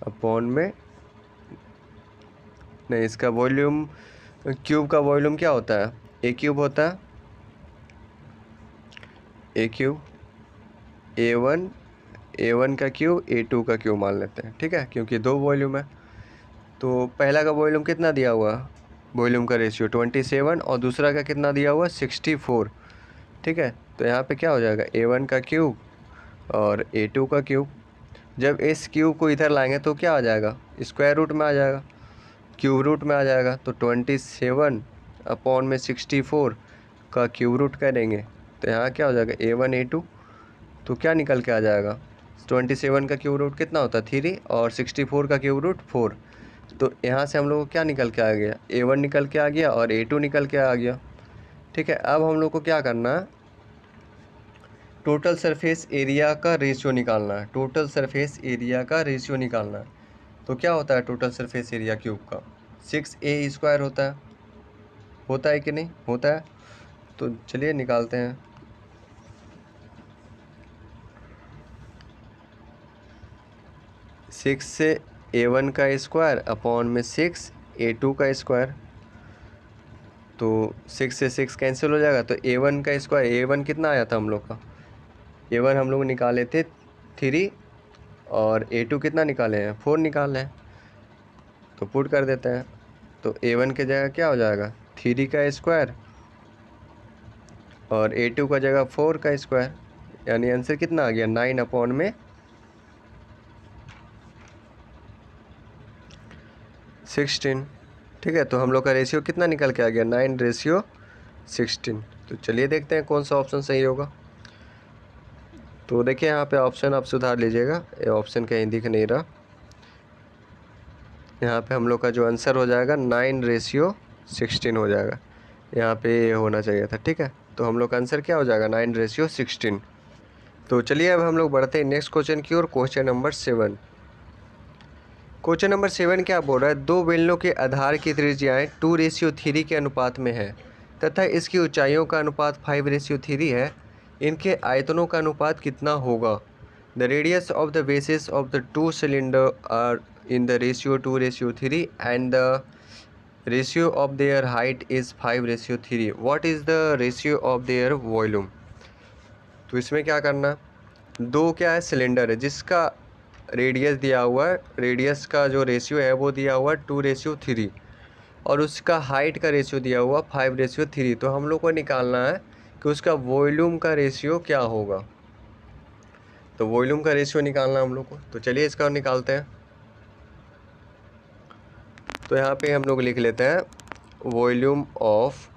अपॉन में, नहीं इसका वॉल्यूम, क्यूब का वॉल्यूम क्या होता है, ए क्यूब होता है, ए क्यूब ए वन का क्यूब A2 का क्यूब मान लेते हैं, ठीक है, क्योंकि दो वॉल्यूम है। तो पहला का वॉल्यूम कितना दिया हुआ, वॉल्यूम का रेशियो 27, और दूसरा का कितना दिया हुआ 64, ठीक है। तो यहाँ पे क्या हो जाएगा, A1 का क्यूब और A2 का क्यूब। जब इस क्यूब को इधर लाएंगे तो क्या आ जाएगा, स्क्वायर रूट में आ जाएगा, क्यूब रूट में आ जाएगा। तो 27 अपॉन में 64 का क्यूब रूट करेंगे, तो यहाँ क्या हो जाएगा A1 A2। तो क्या निकल के आ जाएगा, 27 का क्यूब रूट कितना होता है 3, और 64 का क्यूब रूट 4। तो यहाँ से हम लोग को क्या निकल के आ गया, A1 निकल के आ गया और A2 निकल के आ गया, ठीक है। अब हम लोग को क्या करना है, टोटल सरफेस एरिया का रेशियो निकालना है, टोटल सरफेस एरिया का रेशियो निकालना है। तो क्या होता है टोटल सरफेस एरिया क्यूब का, 6a² होता है कि नहीं होता है। तो चलिए निकालते हैं। 6 से A1 का स्क्वायर अपॉन में 6 A2 का स्क्वायर, तो 6 से 6 कैंसिल हो जाएगा, तो A1 का स्क्वायर, A1 कितना आया था हम लोग का, A1 हम लोग निकाले थे 3 और A2 कितना निकाले हैं, 4 निकाले हैं। तो पुट कर देते हैं, तो A1 के जगह क्या हो जाएगा 3 का स्क्वायर और A2 का जगह 4 का स्क्वायर, यानी आंसर कितना आ गया 9/16। ठीक है, तो हम लोग का रेशियो कितना निकल के आ गया 9:16। तो चलिए देखते हैं कौन सा ऑप्शन सही होगा। तो देखिए यहाँ पे ऑप्शन आप सुधार लीजिएगा, ये ऑप्शन कहीं दिख नहीं रहा। यहाँ पे हम लोग का जो आंसर हो जाएगा 9:16 हो जाएगा, यहाँ पे ये होना चाहिए था। ठीक है, तो हम लोग का आंसर क्या हो जाएगा 9:16। तो चलिए अब हम लोग बढ़ते हैं नेक्स्ट क्वेश्चन की ओर। Question number 7। क्वेश्चन नंबर 7 क्या बोल रहा है, दो बेलनों के आधार की त्रिज्याएं 2:3 के अनुपात में है तथा इसकी ऊंचाइयों का अनुपात 5:3 है। इनके आयतनों का अनुपात कितना होगा। The radius of the basis of the two cylinder are in the ratio 2:3 and the ratio of their height is 5:3। What is the ratio of their volume. तो इसमें क्या करना, दो क्या है सिलेंडर है जिसका रेडियस दिया हुआ है, रेडियस का जो रेशियो है वो दिया हुआ है 2:3 और उसका हाइट का रेशियो दिया हुआ 5:3। तो हम लोग को निकालना है कि उसका वॉल्यूम का रेशियो क्या होगा। तो वॉल्यूम का रेशियो निकालना हम लोग को, तो चलिए इसका निकालते हैं। तो यहाँ पे हम लोग लिख लेते हैं volume of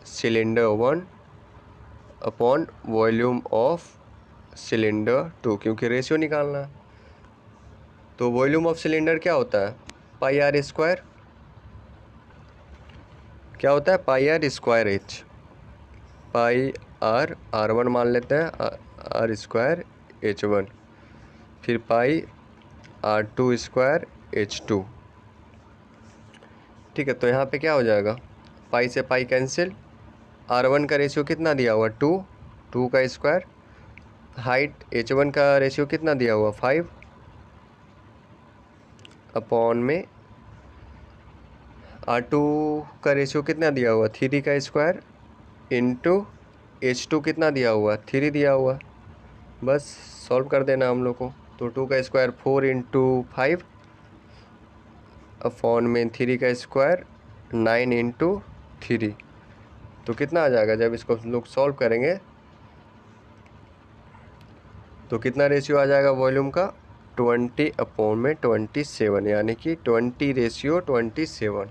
cylinder 1 upon volume of cylinder 2, क्योंकि रेशियो निकालना है। तो वॉल्यूम ऑफ सिलेंडर क्या होता है πr², क्या होता है πr²h, πr(r1) मान लेते हैं, r² h1, फिर πr2² h2। ठीक है, तो यहाँ पे क्या हो जाएगा पाई से पाई कैंसिल, r1 का रेशियो कितना दिया हुआ 2 का स्क्वायर, हाइट h1 का रेशियो कितना दिया हुआ 5 अपॉन में r2 का रेशियो कितना दिया हुआ 3 का स्क्वायर इंटू h2 कितना दिया हुआ 3 दिया हुआ। बस सॉल्व कर देना हम लोग को। तो 2 का स्क्वायर 4 इंटू 5 अपॉन में 3 का स्क्वायर 9 इंटू 3। तो कितना आ जाएगा जब इसको लोग सॉल्व करेंगे, तो कितना रेशियो आ जाएगा वॉल्यूम का 20/27, यानी कि 20:27।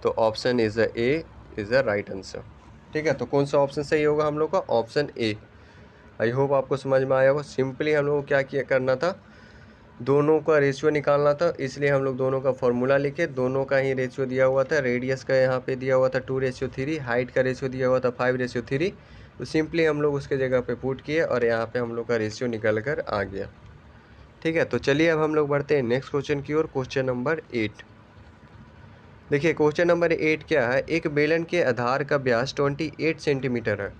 तो option is A is the right answer. ठीक है, तो कौन सा ऑप्शन सही होगा हम लोग का, ऑप्शन ए। आई होप आपको समझ में आया होगा। सिंपली हम लोग को क्या किया करना था, दोनों का रेशियो निकालना था, इसलिए हम लोग दोनों का फॉर्मूला लिखे, दोनों का ही रेशियो दिया हुआ था। रेडियस का यहाँ पे दिया हुआ था 2:3, हाइट का रेशियो दिया हुआ था 5:3। तो सिंपली हम लोग उसके जगह पे पुट किए और यहाँ पे हम लोग का रेशियो निकल कर आ गया। ठीक है, तो चलिए अब हम लोग बढ़ते हैं नेक्स्ट क्वेश्चन की ओर। Question number 8। देखिए क्वेश्चन नंबर 8 क्या है, एक बेलन के आधार का व्यास 28 सेंटीमीटर है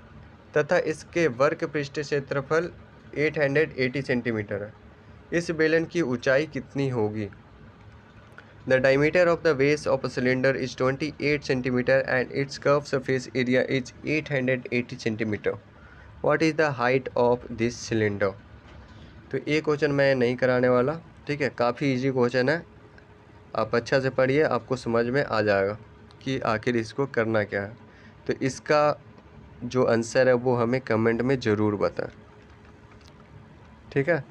तथा इसके वर्ग पृष्ठ क्षेत्रफल 880 सेंटीमीटर है। इस बेलन की ऊंचाई कितनी होगी। The diameter of the base of a cylinder is 28 centimetre and it's curve surface area is 880 centimetre. What is the height of this cylinder. तो ये क्वेश्चन मैं नहीं कराने वाला। ठीक है, काफ़ी इजी क्वेश्चन है, आप अच्छा से पढ़िए, आपको समझ में आ जाएगा कि आखिर इसको करना क्या है। तो इसका जो आंसर है वो हमें कमेंट में ज़रूर बताएं। ठीक है,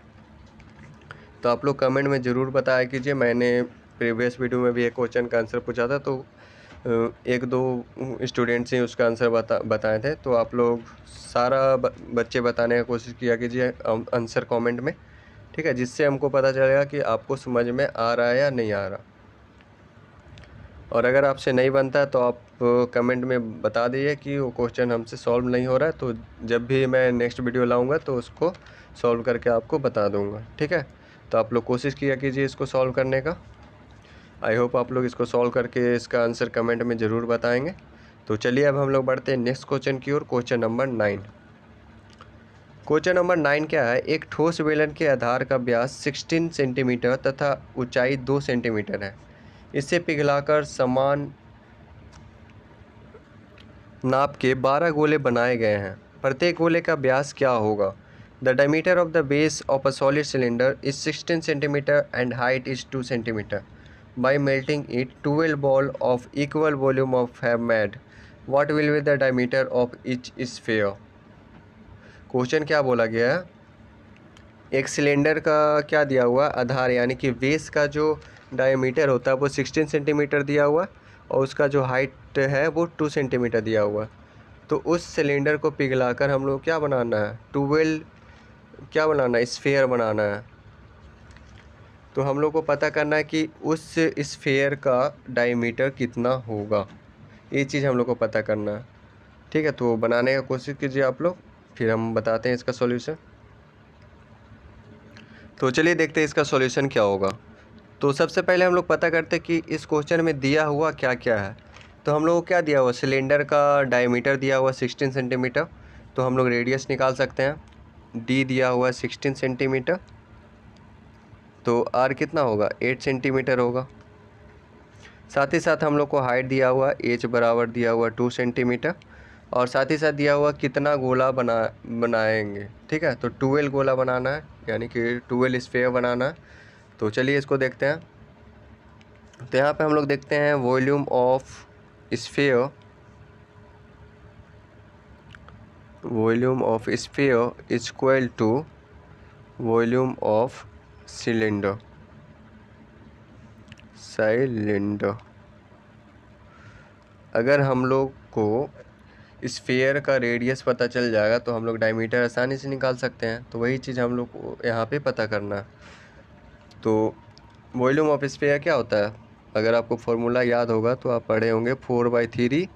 तो आप लोग कमेंट में ज़रूर बताया कीजिए। मैंने प्रीवियस वीडियो में भी एक क्वेश्चन का आंसर पूछा था, तो 1-2 स्टूडेंट्स ही उसका आंसर बताए थे। तो आप लोग सारा बच्चे बताने का कोशिश किया कीजिए आंसर कमेंट में। ठीक है, जिससे हमको पता चलेगा कि आपको समझ में आ रहा है या नहीं आ रहा। और अगर आपसे नहीं बनता है तो आप कमेंट में बता दीजिए कि वो क्वेश्चन हमसे सॉल्व नहीं हो रहा है, तो जब भी मैं नेक्स्ट वीडियो लाऊंगा तो उसको सॉल्व करके आपको बता दूंगा। ठीक है, तो आप लोग कोशिश किया कीजिए इसको सॉल्व करने का। आई होप आप लोग इसको सॉल्व करके इसका आंसर कमेंट में ज़रूर बताएंगे। तो चलिए अब हम लोग बढ़ते हैं नेक्स्ट क्वेश्चन की ओर। Question number 9। क्वेश्चन नंबर 9 क्या है, एक ठोस बेलन के आधार का व्यास 16 सेंटीमीटर तथा ऊंचाई 2 सेंटीमीटर है। इसे पिघलाकर समान नाप के 12 गोले बनाए गए हैं। प्रत्येक गोले का व्यास क्या होगा? The diameter of the base of a solid cylinder is 16 centimetre and height is 2 centimetre. By melting it, 12 ball of equal volume of have made. What will be the diameter of each sphere? Question क्या बोला गया है? एक सिलेंडर का क्या दिया हुआ आधार यानी कि बेस का जो डायमीटर होता है वो 16 सेंटीमीटर दिया हुआ और उसका जो हाइट है वो 2 सेंटीमीटर दिया हुआ। तो उस सिलेंडर को पिघलाकर हम लोग क्या बनाना है? 12 क्या बनाना है? स्फेयर बनाना है। तो हम लोग को पता करना है कि उस स्फेयर का डायमीटर कितना होगा, ये चीज़ हम लोग को पता करना है। ठीक है, तो बनाने का कोशिश कीजिए आप लोग, फिर हम बताते हैं इसका सॉल्यूशन। तो चलिए देखते हैं इसका सॉल्यूशन क्या होगा। तो सबसे पहले हम लोग पता करते हैं कि इस क्वेश्चन में दिया हुआ क्या क्या है। तो हम लोग को क्या दिया हुआ? सिलेंडर का डायमीटर दिया हुआ 16 सेंटीमीटर, तो हम लोग रेडियस निकाल सकते हैं। डी दिया हुआ 16 सेंटीमीटर, तो आर कितना होगा? 8 सेंटीमीटर होगा। साथ ही साथ हम लोग को हाइट दिया हुआ एच बराबर दिया हुआ 2 सेंटीमीटर, और साथ ही साथ दिया हुआ कितना गोला बनाएंगे। ठीक है, तो 12 गोला बनाना है यानी कि 12 स्फेयर बनाना है। तो चलिए इसको देखते हैं। तो यहाँ पे हम लोग देखते हैं volume of sphere, is equal to volume of cylinder. अगर हम लोग को स्फेयर का रेडियस पता चल जाएगा तो हम लोग डायमीटर आसानी से निकाल सकते हैं। तो वही चीज़ हम लोग को यहाँ पे पता करना है। तो वॉल्यूम ऑफ स्फेयर क्या होता है? अगर आपको फॉर्मूला याद होगा तो आप पढ़े होंगे 4/3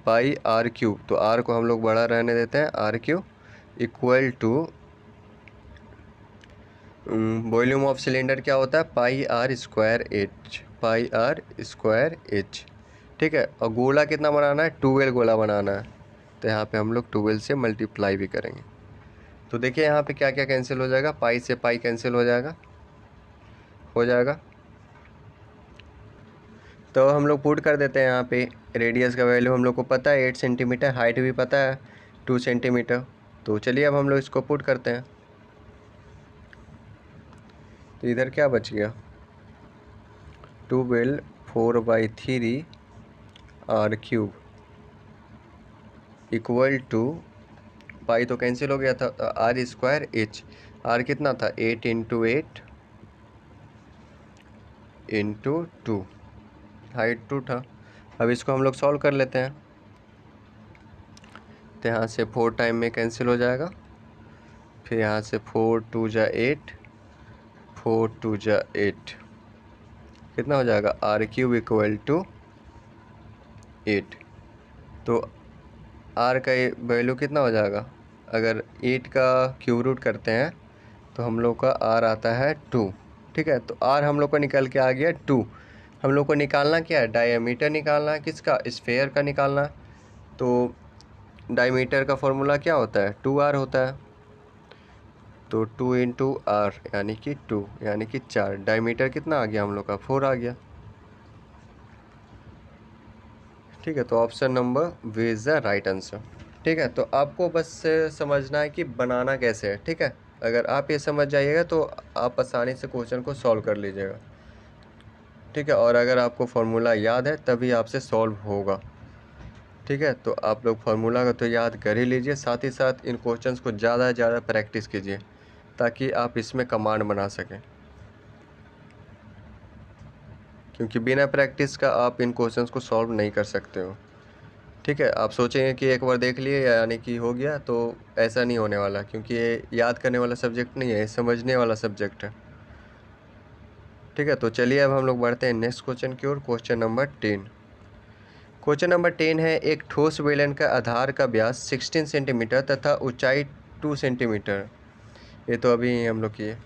पाई आर क्यूब। तो आर को हम लोग बड़ा रहने देते हैं, r cube equal to volume of cylinder क्या होता है? Pi r square h. ठीक है, और गोला कितना बनाना है? 12 गोला बनाना है। तो यहाँ पे हम लोग 12 से मल्टीप्लाई भी करेंगे। तो देखिए यहाँ पे क्या क्या कैंसिल हो जाएगा? पाई से पाई कैंसिल हो जाएगा। तो हम लोग पुट कर देते हैं यहाँ पे। रेडियस का वैल्यू हम लोग को पता है 8 सेंटीमीटर, हाइट भी पता है 2 सेंटीमीटर। तो चलिए अब हम लोग इसको पुट करते हैं। तो इधर क्या बच गया? 12 4/3 आर क्यूब इक्वल टू पाई तो कैंसिल हो गया था, आर स्क्वायर एच। आर कितना था? 8 × 8 × 2, हाइट 2 था। अब इसको हम लोग सॉल्व कर लेते हैं। तो यहाँ से 4 टाइम में कैंसिल हो जाएगा, फिर यहाँ से 4 × 2 = 8, 4 × 2 = 8, कितना हो जाएगा? R cube equal to 8। तो आर का वैल्यू कितना हो जाएगा? अगर 8 का क्यूब रूट करते हैं तो हम लोग का आर आता है 2। ठीक है, तो आर हम लोग का निकल के आ गया 2। हम लोग को निकालना क्या है? डायमीटर निकालना है। किसका? स्फेयर का निकालना है। तो डायमीटर का फॉर्मूला क्या होता है? 2r होता है। तो 2 × r यानी कि 2 यानी कि 4। डायमीटर कितना आ गया हम लोग का? 4 आ गया। ठीक है, तो option number V is the right answer. ठीक है, तो आपको बस समझना है कि बनाना कैसे है। ठीक है, अगर आप ये समझ जाइएगा तो आप आसानी से क्वेश्चन को सॉल्व कर लीजिएगा। ठीक है, और अगर आपको फार्मूला याद है तभी आपसे सॉल्व होगा। ठीक है, तो आप लोग फार्मूला का तो याद कर ही लीजिए, साथ ही साथ इन क्वेश्चंस को ज़्यादा से ज़्यादा प्रैक्टिस कीजिए ताकि आप इसमें कमांड बना सकें, क्योंकि बिना प्रैक्टिस का आप इन क्वेश्चंस को सॉल्व नहीं कर सकते हो। ठीक है, आप सोचेंगे कि एक बार देख लिए यानी कि हो गया, तो ऐसा नहीं होने वाला, क्योंकि ये याद करने वाला सब्जेक्ट नहीं है, ये समझने वाला सब्जेक्ट है। ठीक है, तो चलिए अब हम लोग बढ़ते हैं नेक्स्ट क्वेश्चन की ओर। Question number 10। क्वेश्चन नंबर 10 है, एक ठोस बेलन का आधार का व्यास 16 सेंटीमीटर तथा ऊंचाई 2 सेंटीमीटर। ये तो अभी हम लोग किए।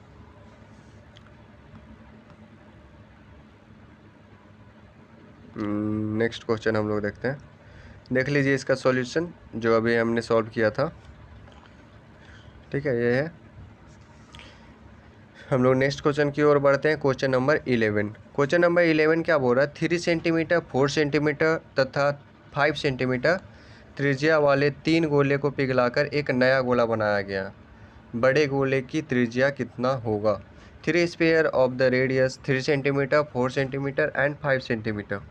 नेक्स्ट क्वेश्चन हम लोग देखते हैं। देख लीजिए इसका सॉल्यूशन जो अभी हमने सॉल्व किया था। ठीक है, ये है। हम लोग नेक्स्ट क्वेश्चन की ओर बढ़ते हैं। Question number 11। क्वेश्चन नंबर 11 क्या बोल रहा है? 3 सेंटीमीटर, 4 सेंटीमीटर तथा 5 सेंटीमीटर त्रिज्या वाले 3 गोले को पिघलाकर एक नया गोला बनाया गया। बड़े गोले की त्रिज्या कितना होगा? 3 sphere of the radius 3 centimetre, 4 centimetre and 5 centimetre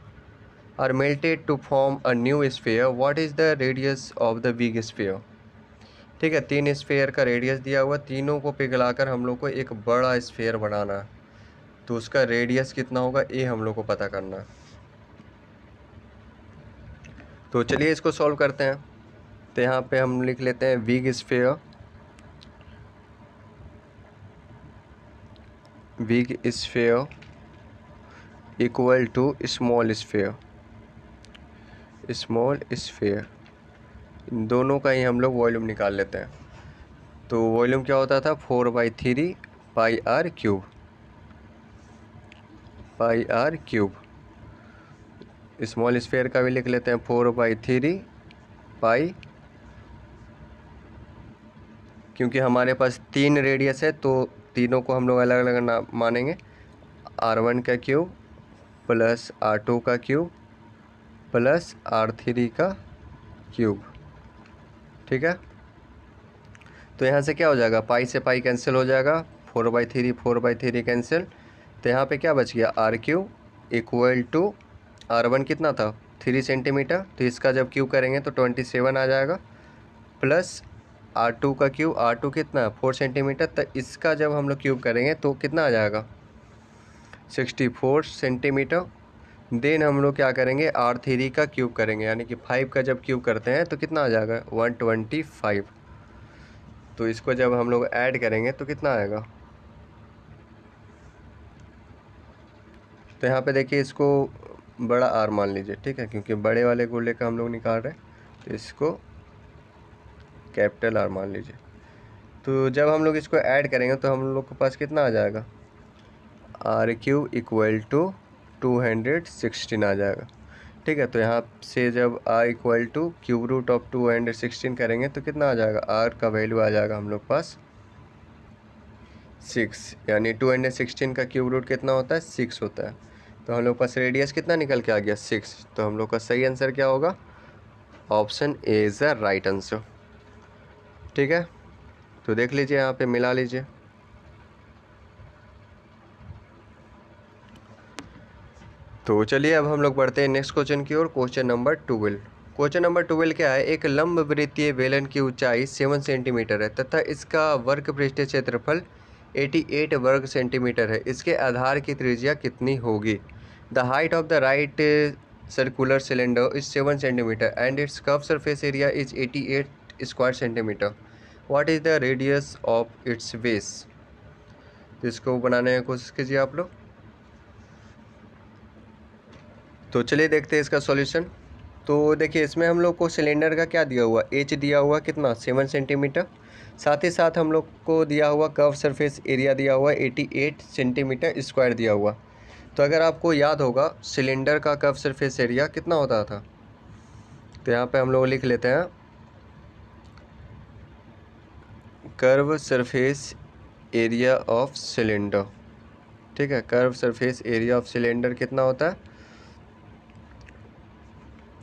are melted to form a new sphere. What is the radius of the big sphere? ठीक है, 3 स्फीयर का रेडियस दिया हुआ, तीनों को पिघलाकर हम लोग को एक बड़ा स्फीयर बनाना है, तो उसका रेडियस कितना होगा ये हम लोग को पता करना है। तो चलिए इसको सॉल्व करते हैं। तो यहाँ पे हम लिख लेते हैं big sphere, big sphere equal to small sphere, small sphere. इन दोनों का ही हम लोग वॉल्यूम निकाल लेते हैं। तो वॉल्यूम क्या होता था? 4/3 pi r cube, pi r cube. Small sphere का भी लिख लेते हैं 4/3 पाई, क्योंकि हमारे पास 3 रेडियस है तो तीनों को हम लोग अलग अलग नाम मानेंगे। R1 का क्यूब प्लस R2 का क्यूब प्लस R3 का क्यूब। ठीक है, तो यहाँ से क्या हो जाएगा? पाई से पाई कैंसिल हो जाएगा, 4/3 कैंसिल। तो यहाँ पे क्या बच गया? R³ इक्वल टू R1 कितना था? 3 सेंटीमीटर, तो इसका जब क्यूब करेंगे तो 27 आ जाएगा, प्लस R2 का क्यूब, R2 कितना? 4 सेंटीमीटर, तो इसका जब हम लोग क्यूब करेंगे तो कितना आ जाएगा? 64 सेंटीमीटर। देन हम लोग क्या करेंगे? R3 का क्यूब करेंगे, यानी कि 5 का जब क्यूब करते हैं तो कितना आ जाएगा? 125। तो इसको जब हम लोग ऐड करेंगे तो कितना आएगा? तो यहाँ पे देखिए, इसको बड़ा R मान लीजिए, ठीक है, क्योंकि बड़े वाले गोले का हम लोग निकाल रहे हैं, तो इसको कैपिटल R मान लीजिए। तो जब हम लोग इसको ऐड करेंगे तो हम लोग के पास कितना आ जाएगा? R³ इक्वल टू 216 आ जाएगा। ठीक है, तो यहाँ से जब R equal to cube root of 216 करेंगे तो कितना आ जाएगा? R का वैल्यू आ जाएगा हम लोग पास 6, यानी 216 का क्यूब रूट कितना होता है? 6 होता है। तो हम लोग पास रेडियस कितना निकल के आ गया? 6। तो हम लोग का सही आंसर क्या होगा? Option A is the right answer. ठीक है, तो देख लीजिए, यहाँ पे मिला लीजिए। तो चलिए अब हम लोग बढ़ते हैं नेक्स्ट क्वेश्चन की ओर। Question number 12। क्वेश्चन नंबर 12 क्या है? एक लंब वृत्तीय बेलन की ऊंचाई 7 सेंटीमीटर है तथा इसका वर्ग पृष्ठीय क्षेत्रफल 88 वर्ग सेंटीमीटर है। इसके आधार की त्रिज्या कितनी होगी? The height of the right circular cylinder is 7 centimetre and it's curve surface area is 88 square centimetre. What is the radius of its base? तो इसको बनाने की कोशिश कीजिए आप लोग। तो चलिए देखते हैं इसका सॉल्यूशन। तो देखिए, इसमें हम लोग को सिलेंडर का क्या दिया हुआ? एच दिया हुआ कितना? 7 सेंटीमीटर। साथ ही साथ हम लोग को दिया हुआ कर्व सरफेस एरिया दिया हुआ 88 सेंटीमीटर स्क्वायर दिया हुआ। तो अगर आपको याद होगा सिलेंडर का कर्व सरफेस एरिया कितना होता था, तो यहाँ पे हम लोग लिख लेते हैं curve surface area of cylinder. ठीक है, curve surface area of cylinder कितना होता है?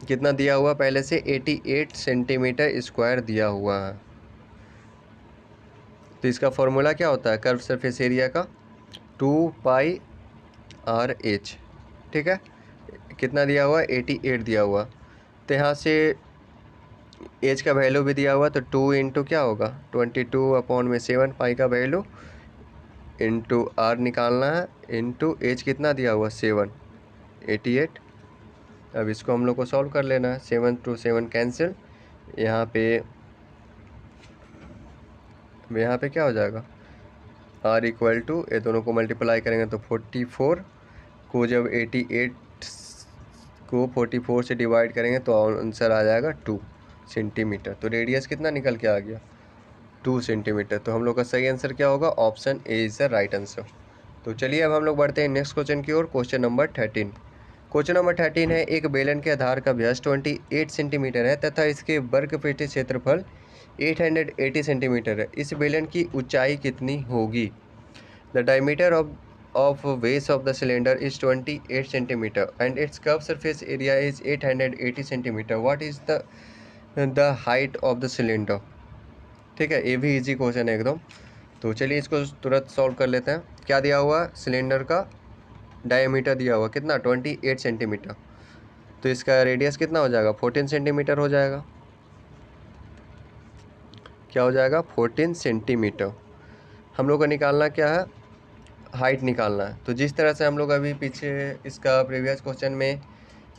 कितना दिया हुआ पहले से? 88 सेंटीमीटर स्क्वायर दिया हुआ है। तो इसका फॉर्मूला क्या होता है कर्व सरफेस एरिया का? 2πRh। ठीक है, कितना दिया हुआ? 88 दिया हुआ। तो यहाँ से एच का वैल्यू भी दिया हुआ, तो 2 इंटू क्या होगा? 22/7 पाई का वैल्यू इंटू R निकालना है, इंटू एच कितना दिया हुआ? 7, 88। अब इसको हम लोग को सॉल्व कर लेना है। 7 to 7 कैंसिल, यहाँ पे क्या हो जाएगा? R इक्वल टू, ये दोनों को मल्टीप्लाई करेंगे तो 44 को जब 88 को 44 से डिवाइड करेंगे तो आंसर आ जाएगा 2 सेंटीमीटर। तो रेडियस कितना निकल के आ गया? 2 सेंटीमीटर। तो हम लोग का सही आंसर क्या होगा? Option A is the right answer. तो चलिए अब हम लोग बढ़ते हैं नेक्स्ट क्वेश्चन की ओर। Question number 13। क्वेश्चन नंबर 13 है, एक बेलन के आधार का व्यास 28 सेंटीमीटर है तथा इसके वर्ग पृष्ठीय क्षेत्रफल 880 सेंटीमीटर है। इस बेलन की ऊंचाई कितनी होगी? The diameter of of base of the cylinder is 28 centimeter and its curved surface area is 880 centimeter. What is the height of the cylinder? ठीक है, ये भी इजी क्वेश्चन है एकदम। तो चलिए इसको तुरंत सॉल्व कर लेते हैं। क्या दिया हुआ? सिलेंडर का डायमीटर दिया हुआ कितना? 28 सेंटीमीटर। तो इसका रेडियस कितना हो जाएगा? 14 सेंटीमीटर हो जाएगा। क्या हो जाएगा? 14 सेंटीमीटर। हम लोग को निकालना क्या है? हाइट निकालना है। तो जिस तरह से हम लोग अभी पीछे इसका प्रीवियस क्वेश्चन में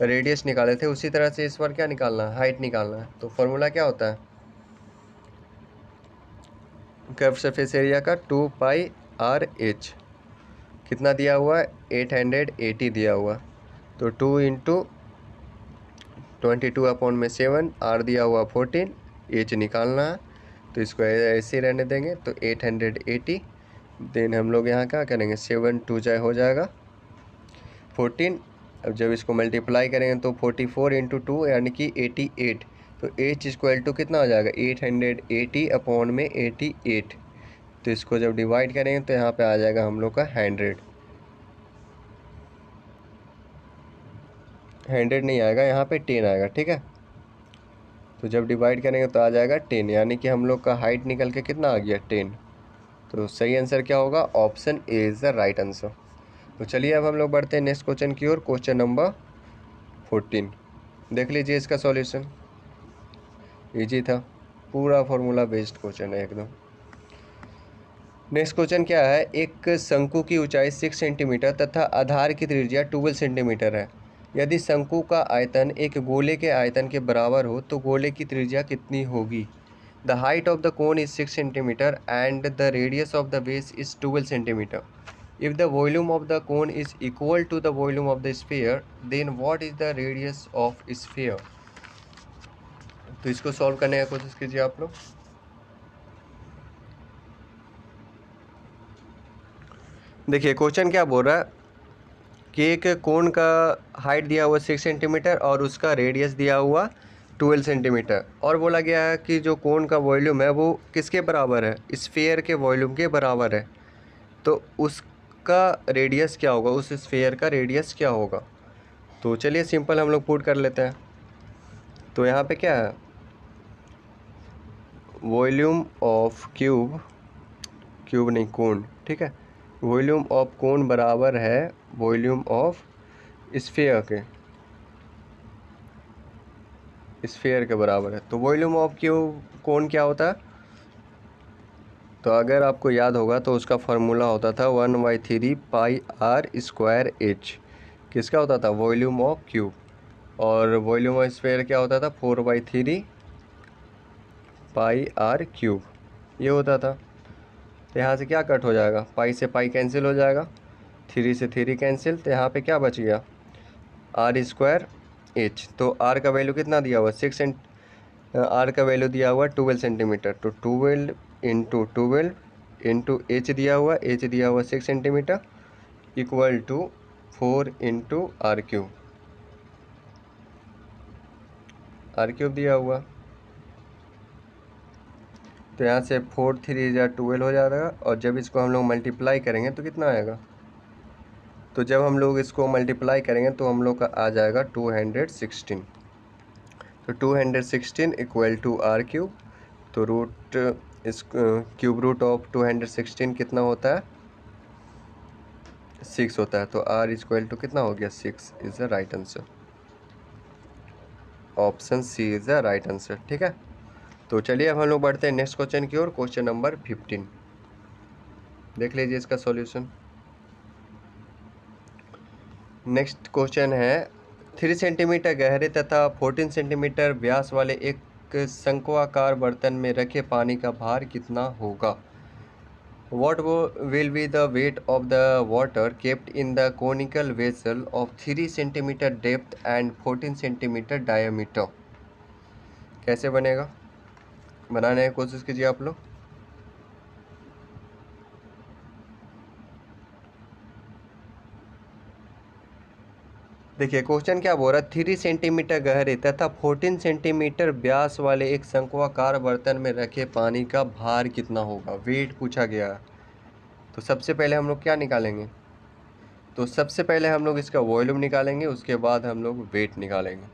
रेडियस निकाले थे, उसी तरह से इस बार क्या निकालना है? हाइट निकालना है। तो फॉर्मूला क्या होता है? कर्व सरफेस एरिया का 2πr/h। कितना दिया हुआ है? 880 दिया हुआ। तो 2 इंटू 22/7, r दिया हुआ 14, h निकालना है। तो इसको ऐसे रहने देंगे। तो 880 देन हम लोग यहाँ क्या करेंगे? 7 2 जाए हो जाएगा 14। अब जब इसको मल्टीप्लाई करेंगे तो 44 इंटू 2 यानी कि 88। तो h इक्वल टू कितना हो जाएगा? 880/88। तो इसको जब डिवाइड करेंगे तो यहाँ पे आ जाएगा हम लोग का 100 नहीं आएगा, यहाँ पे 10 आएगा। ठीक है, तो जब डिवाइड करेंगे तो आ जाएगा 10, यानी कि हम लोग का हाइट निकल के कितना आ गया? 10। तो सही आंसर क्या होगा? Option A is the right answer. तो चलिए अब हम लोग बढ़ते हैं नेक्स्ट क्वेश्चन की ओर। क्वेश्चन नंबर 14 देख लीजिए। इसका सॉल्यूशन इजी था, पूरा फॉर्मूला बेस्ड क्वेश्चन है एकदम। नेक्स्ट क्वेश्चन क्या है? एक शंकु की ऊंचाई 6 सेंटीमीटर तथा आधार की त्रिज्या 12 सेंटीमीटर है। यदि शंकु का आयतन एक गोले के आयतन के बराबर हो तो गोले की त्रिज्या कितनी होगी? The height of the cone is 6 centimetre and the radius of the base is 12 centimetre. If the volume of the cone is equal to the volume of the sphere then what is the radius of sphere? तो इसको सॉल्व करने की कोशिश कीजिए आप लोग। देखिए क्वेश्चन क्या बोल रहा है कि एक कोन का हाइट दिया हुआ 6 सेंटीमीटर और उसका रेडियस दिया हुआ 12 सेंटीमीटर, और बोला गया है कि जो कोन का वॉल्यूम है वो किसके बराबर है? स्फीयर के वॉल्यूम के बराबर है। तो उसका रेडियस क्या होगा? उस स्फीयर का रेडियस क्या होगा? तो चलिए सिंपल हम लोग पुट कर लेते हैं। तो यहाँ पे क्या है? वॉल्यूम ऑफ क्यूब नहीं कोन, ठीक है, वॉल्यूम ऑफ कोन बराबर है वॉल्यूम ऑफ स्फीयर के बराबर है। तो वॉल्यूम ऑफ कोन क्या होता है? तो अगर आपको याद होगा तो उसका फार्मूला होता था 1/3 πr²h। किसका होता था? Volume of cube. और वॉल्यूम ऑफ स्फीयर क्या होता था? 4/3 πr³। ये होता था। तो यहाँ से क्या कट हो जाएगा? पाई से पाई कैंसिल हो जाएगा, 3 से 3 कैंसिल। तो यहाँ पे क्या बच गया? r²h। तो r का वैल्यू कितना दिया हुआ? 6 r का वैल्यू दिया हुआ 12 सेंटीमीटर। तो 12 इंटू 12 इंटू h दिया हुआ 6 centimetre equal to 4 into r³ दिया हुआ। तो यहाँ से 4 3 या 12 हो जाएगा, और जब इसको हम लोग मल्टीप्लाई करेंगे तो कितना आएगा? तो जब हम लोग इसको मल्टीप्लाई करेंगे तो हम लोग का आ जाएगा 216। तो 216 इक्वल टू r³। तो रूट इस क्यूब रूट ऑफ 216 कितना होता है? 6 होता है। तो r इक्वल टू कितना हो गया? 6 is the right answer. Option C is the right answer. ठीक है, तो चलिए अब हम लोग बढ़ते हैं नेक्स्ट क्वेश्चन की ओर। क्वेश्चन नंबर 15 देख लीजिए इसका सॉल्यूशन। नेक्स्ट क्वेश्चन है 3 सेंटीमीटर गहरे तथा 14 सेंटीमीटर व्यास वाले एक शंक्वाकार बर्तन में रखे पानी का भार कितना होगा? What will be the weight of the water kept in the conical vessel of 3 centimetre depth and 14 centimetre diameter? कैसे बनेगा? बनाने की कोशिश कीजिए आप लोग। देखिए क्वेश्चन क्या बोल रहा है? 3 सेंटीमीटर गहरे तथा 14 सेंटीमीटर व्यास वाले एक शंक्वाकार बर्तन में रखे पानी का भार कितना होगा? वेट पूछा गया है। तो सबसे पहले हम लोग क्या निकालेंगे? तो सबसे पहले हम लोग इसका वॉल्यूम निकालेंगे, उसके बाद हम लोग वेट निकालेंगे,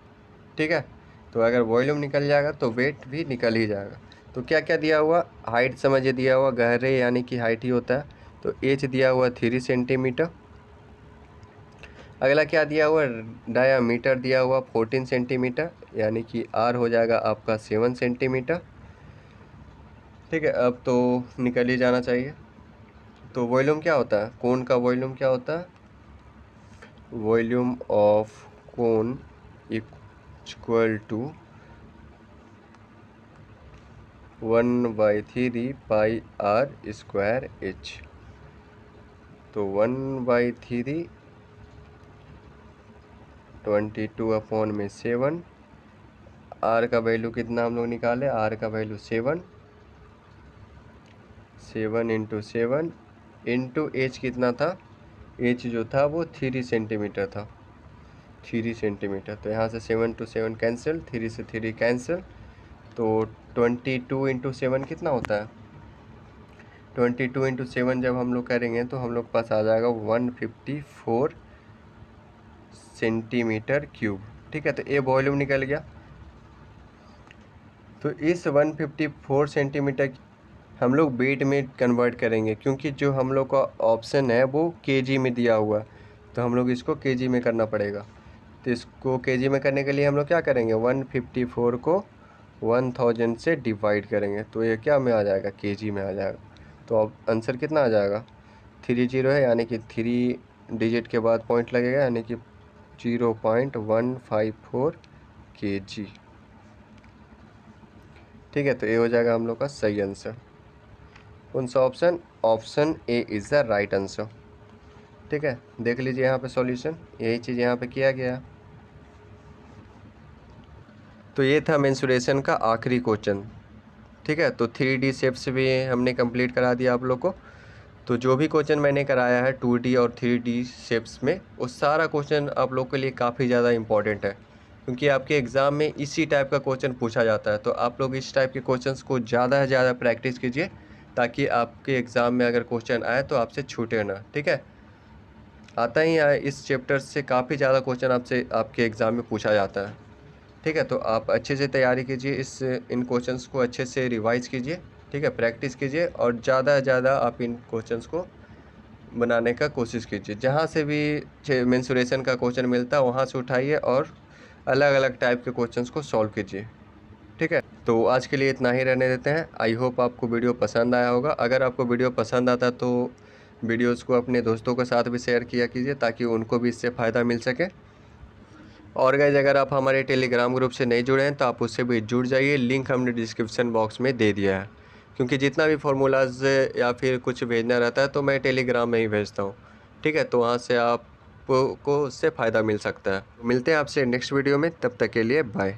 ठीक है। तो अगर वॉल्यूम निकल जाएगा तो वेट भी निकल ही जाएगा। तो क्या क्या दिया हुआ, हाइट समझिए दिया हुआ, गहरे यानी कि हाइट ही होता है, तो एच दिया हुआ 3 सेंटीमीटर। अगला क्या दिया हुआ, डायामीटर दिया हुआ 14 सेंटीमीटर, यानी कि आर हो जाएगा आपका 7 सेंटीमीटर, ठीक है। अब तो निकल ही जाना चाहिए। तो वॉल्यूम क्या होता है, कोन का वॉल्यूम क्या होता है, volume of cone equal to 1/3 pi r square h. तो 1/3 22/7, आर का वैल्यू कितना हम लोग निकाले, आर का वैल्यू 7 इंटू 7 इंटू एच कितना था, एच जो था वो 3 सेंटीमीटर था, 3 सेंटीमीटर। तो यहाँ से 7 to 7 कैंसिल, 3 से 3 कैंसिल, तो 22 इंटू 7 कितना होता है, 22 इंटू 7 जब हम लोग करेंगे तो हम लोग पास आ जाएगा 154 सेंटीमीटर क्यूब, ठीक है। तो ये वॉल्यूम निकल गया। तो इस 154 सेंटीमीटर हम लोग वेट में कन्वर्ट करेंगे, क्योंकि जो हम लोग का ऑप्शन है वो केजी में दिया हुआ है, तो हम लोग इसको केजी में करना पड़ेगा। तो इसको केजी में करने के लिए हम लोग क्या करेंगे, 154 को 1000 से डिवाइड करेंगे, तो ये क्या में आ जाएगा, केजी में आ जाएगा। तो अब आंसर कितना आ जाएगा, 30 है, यानी कि 3 डिजिट के बाद पॉइंट लगेगा, यानी कि 0.154 केजी, ठीक है। तो ये हो जाएगा हम लोग का सही आंसर। कौन सा option, option A is the right answer, ठीक है। देख लीजिए यहाँ पे सॉल्यूशन, यही चीज़ यहाँ पे किया गया। तो ये था मेंसुरेशन का आखिरी क्वेश्चन, ठीक है। तो 3D शेप्स भी हमने कंप्लीट करा दिया आप लोग को। तो जो भी क्वेश्चन मैंने कराया है 2D और 3D शेप्स में, वो सारा क्वेश्चन आप लोग के लिए काफ़ी ज़्यादा इम्पॉर्टेंट है, क्योंकि आपके एग्ज़ाम में इसी टाइप का क्वेश्चन पूछा जाता है। तो आप लोग इस टाइप के क्वेश्चंस को ज़्यादा से ज़्यादा प्रैक्टिस कीजिए, ताकि आपके एग्ज़ाम में अगर क्वेश्चन आए तो आपसे छूटे ना, ठीक है। आता ही है, इस चैप्टर से काफ़ी ज़्यादा क्वेश्चन आपसे आपके एग्ज़ाम में पूछा जाता है, ठीक है। तो आप अच्छे से तैयारी कीजिए, इन क्वेश्चंस को अच्छे से रिवाइज कीजिए, ठीक है, प्रैक्टिस कीजिए, और ज़्यादा से ज़्यादा आप इन क्वेश्चंस को बनाने का कोशिश कीजिए। जहाँ से भी मेंसुरेशन का क्वेश्चन मिलता है वहाँ से उठाइए और अलग अलग टाइप के क्वेश्चंस को सॉल्व कीजिए, ठीक है। तो आज के लिए इतना ही रहने देते हैं। आई होप आपको वीडियो पसंद आया होगा। अगर आपको वीडियो पसंद आता तो वीडियोज़ को अपने दोस्तों के साथ भी शेयर किया कीजिए, ताकि उनको भी इससे फ़ायदा मिल सके। और गाइस, अगर आप हमारे टेलीग्राम ग्रुप से नहीं जुड़े हैं तो आप उससे भी जुड़ जाइए, लिंक हमने डिस्क्रिप्शन बॉक्स में दे दिया है। क्योंकि जितना भी फार्मूलाज या फिर कुछ भेजना रहता है तो मैं टेलीग्राम में ही भेजता हूँ, ठीक है। तो वहाँ से आपको उससे फ़ायदा मिल सकता है। मिलते हैं आपसे नेक्स्ट वीडियो में, तब तक के लिए बाय।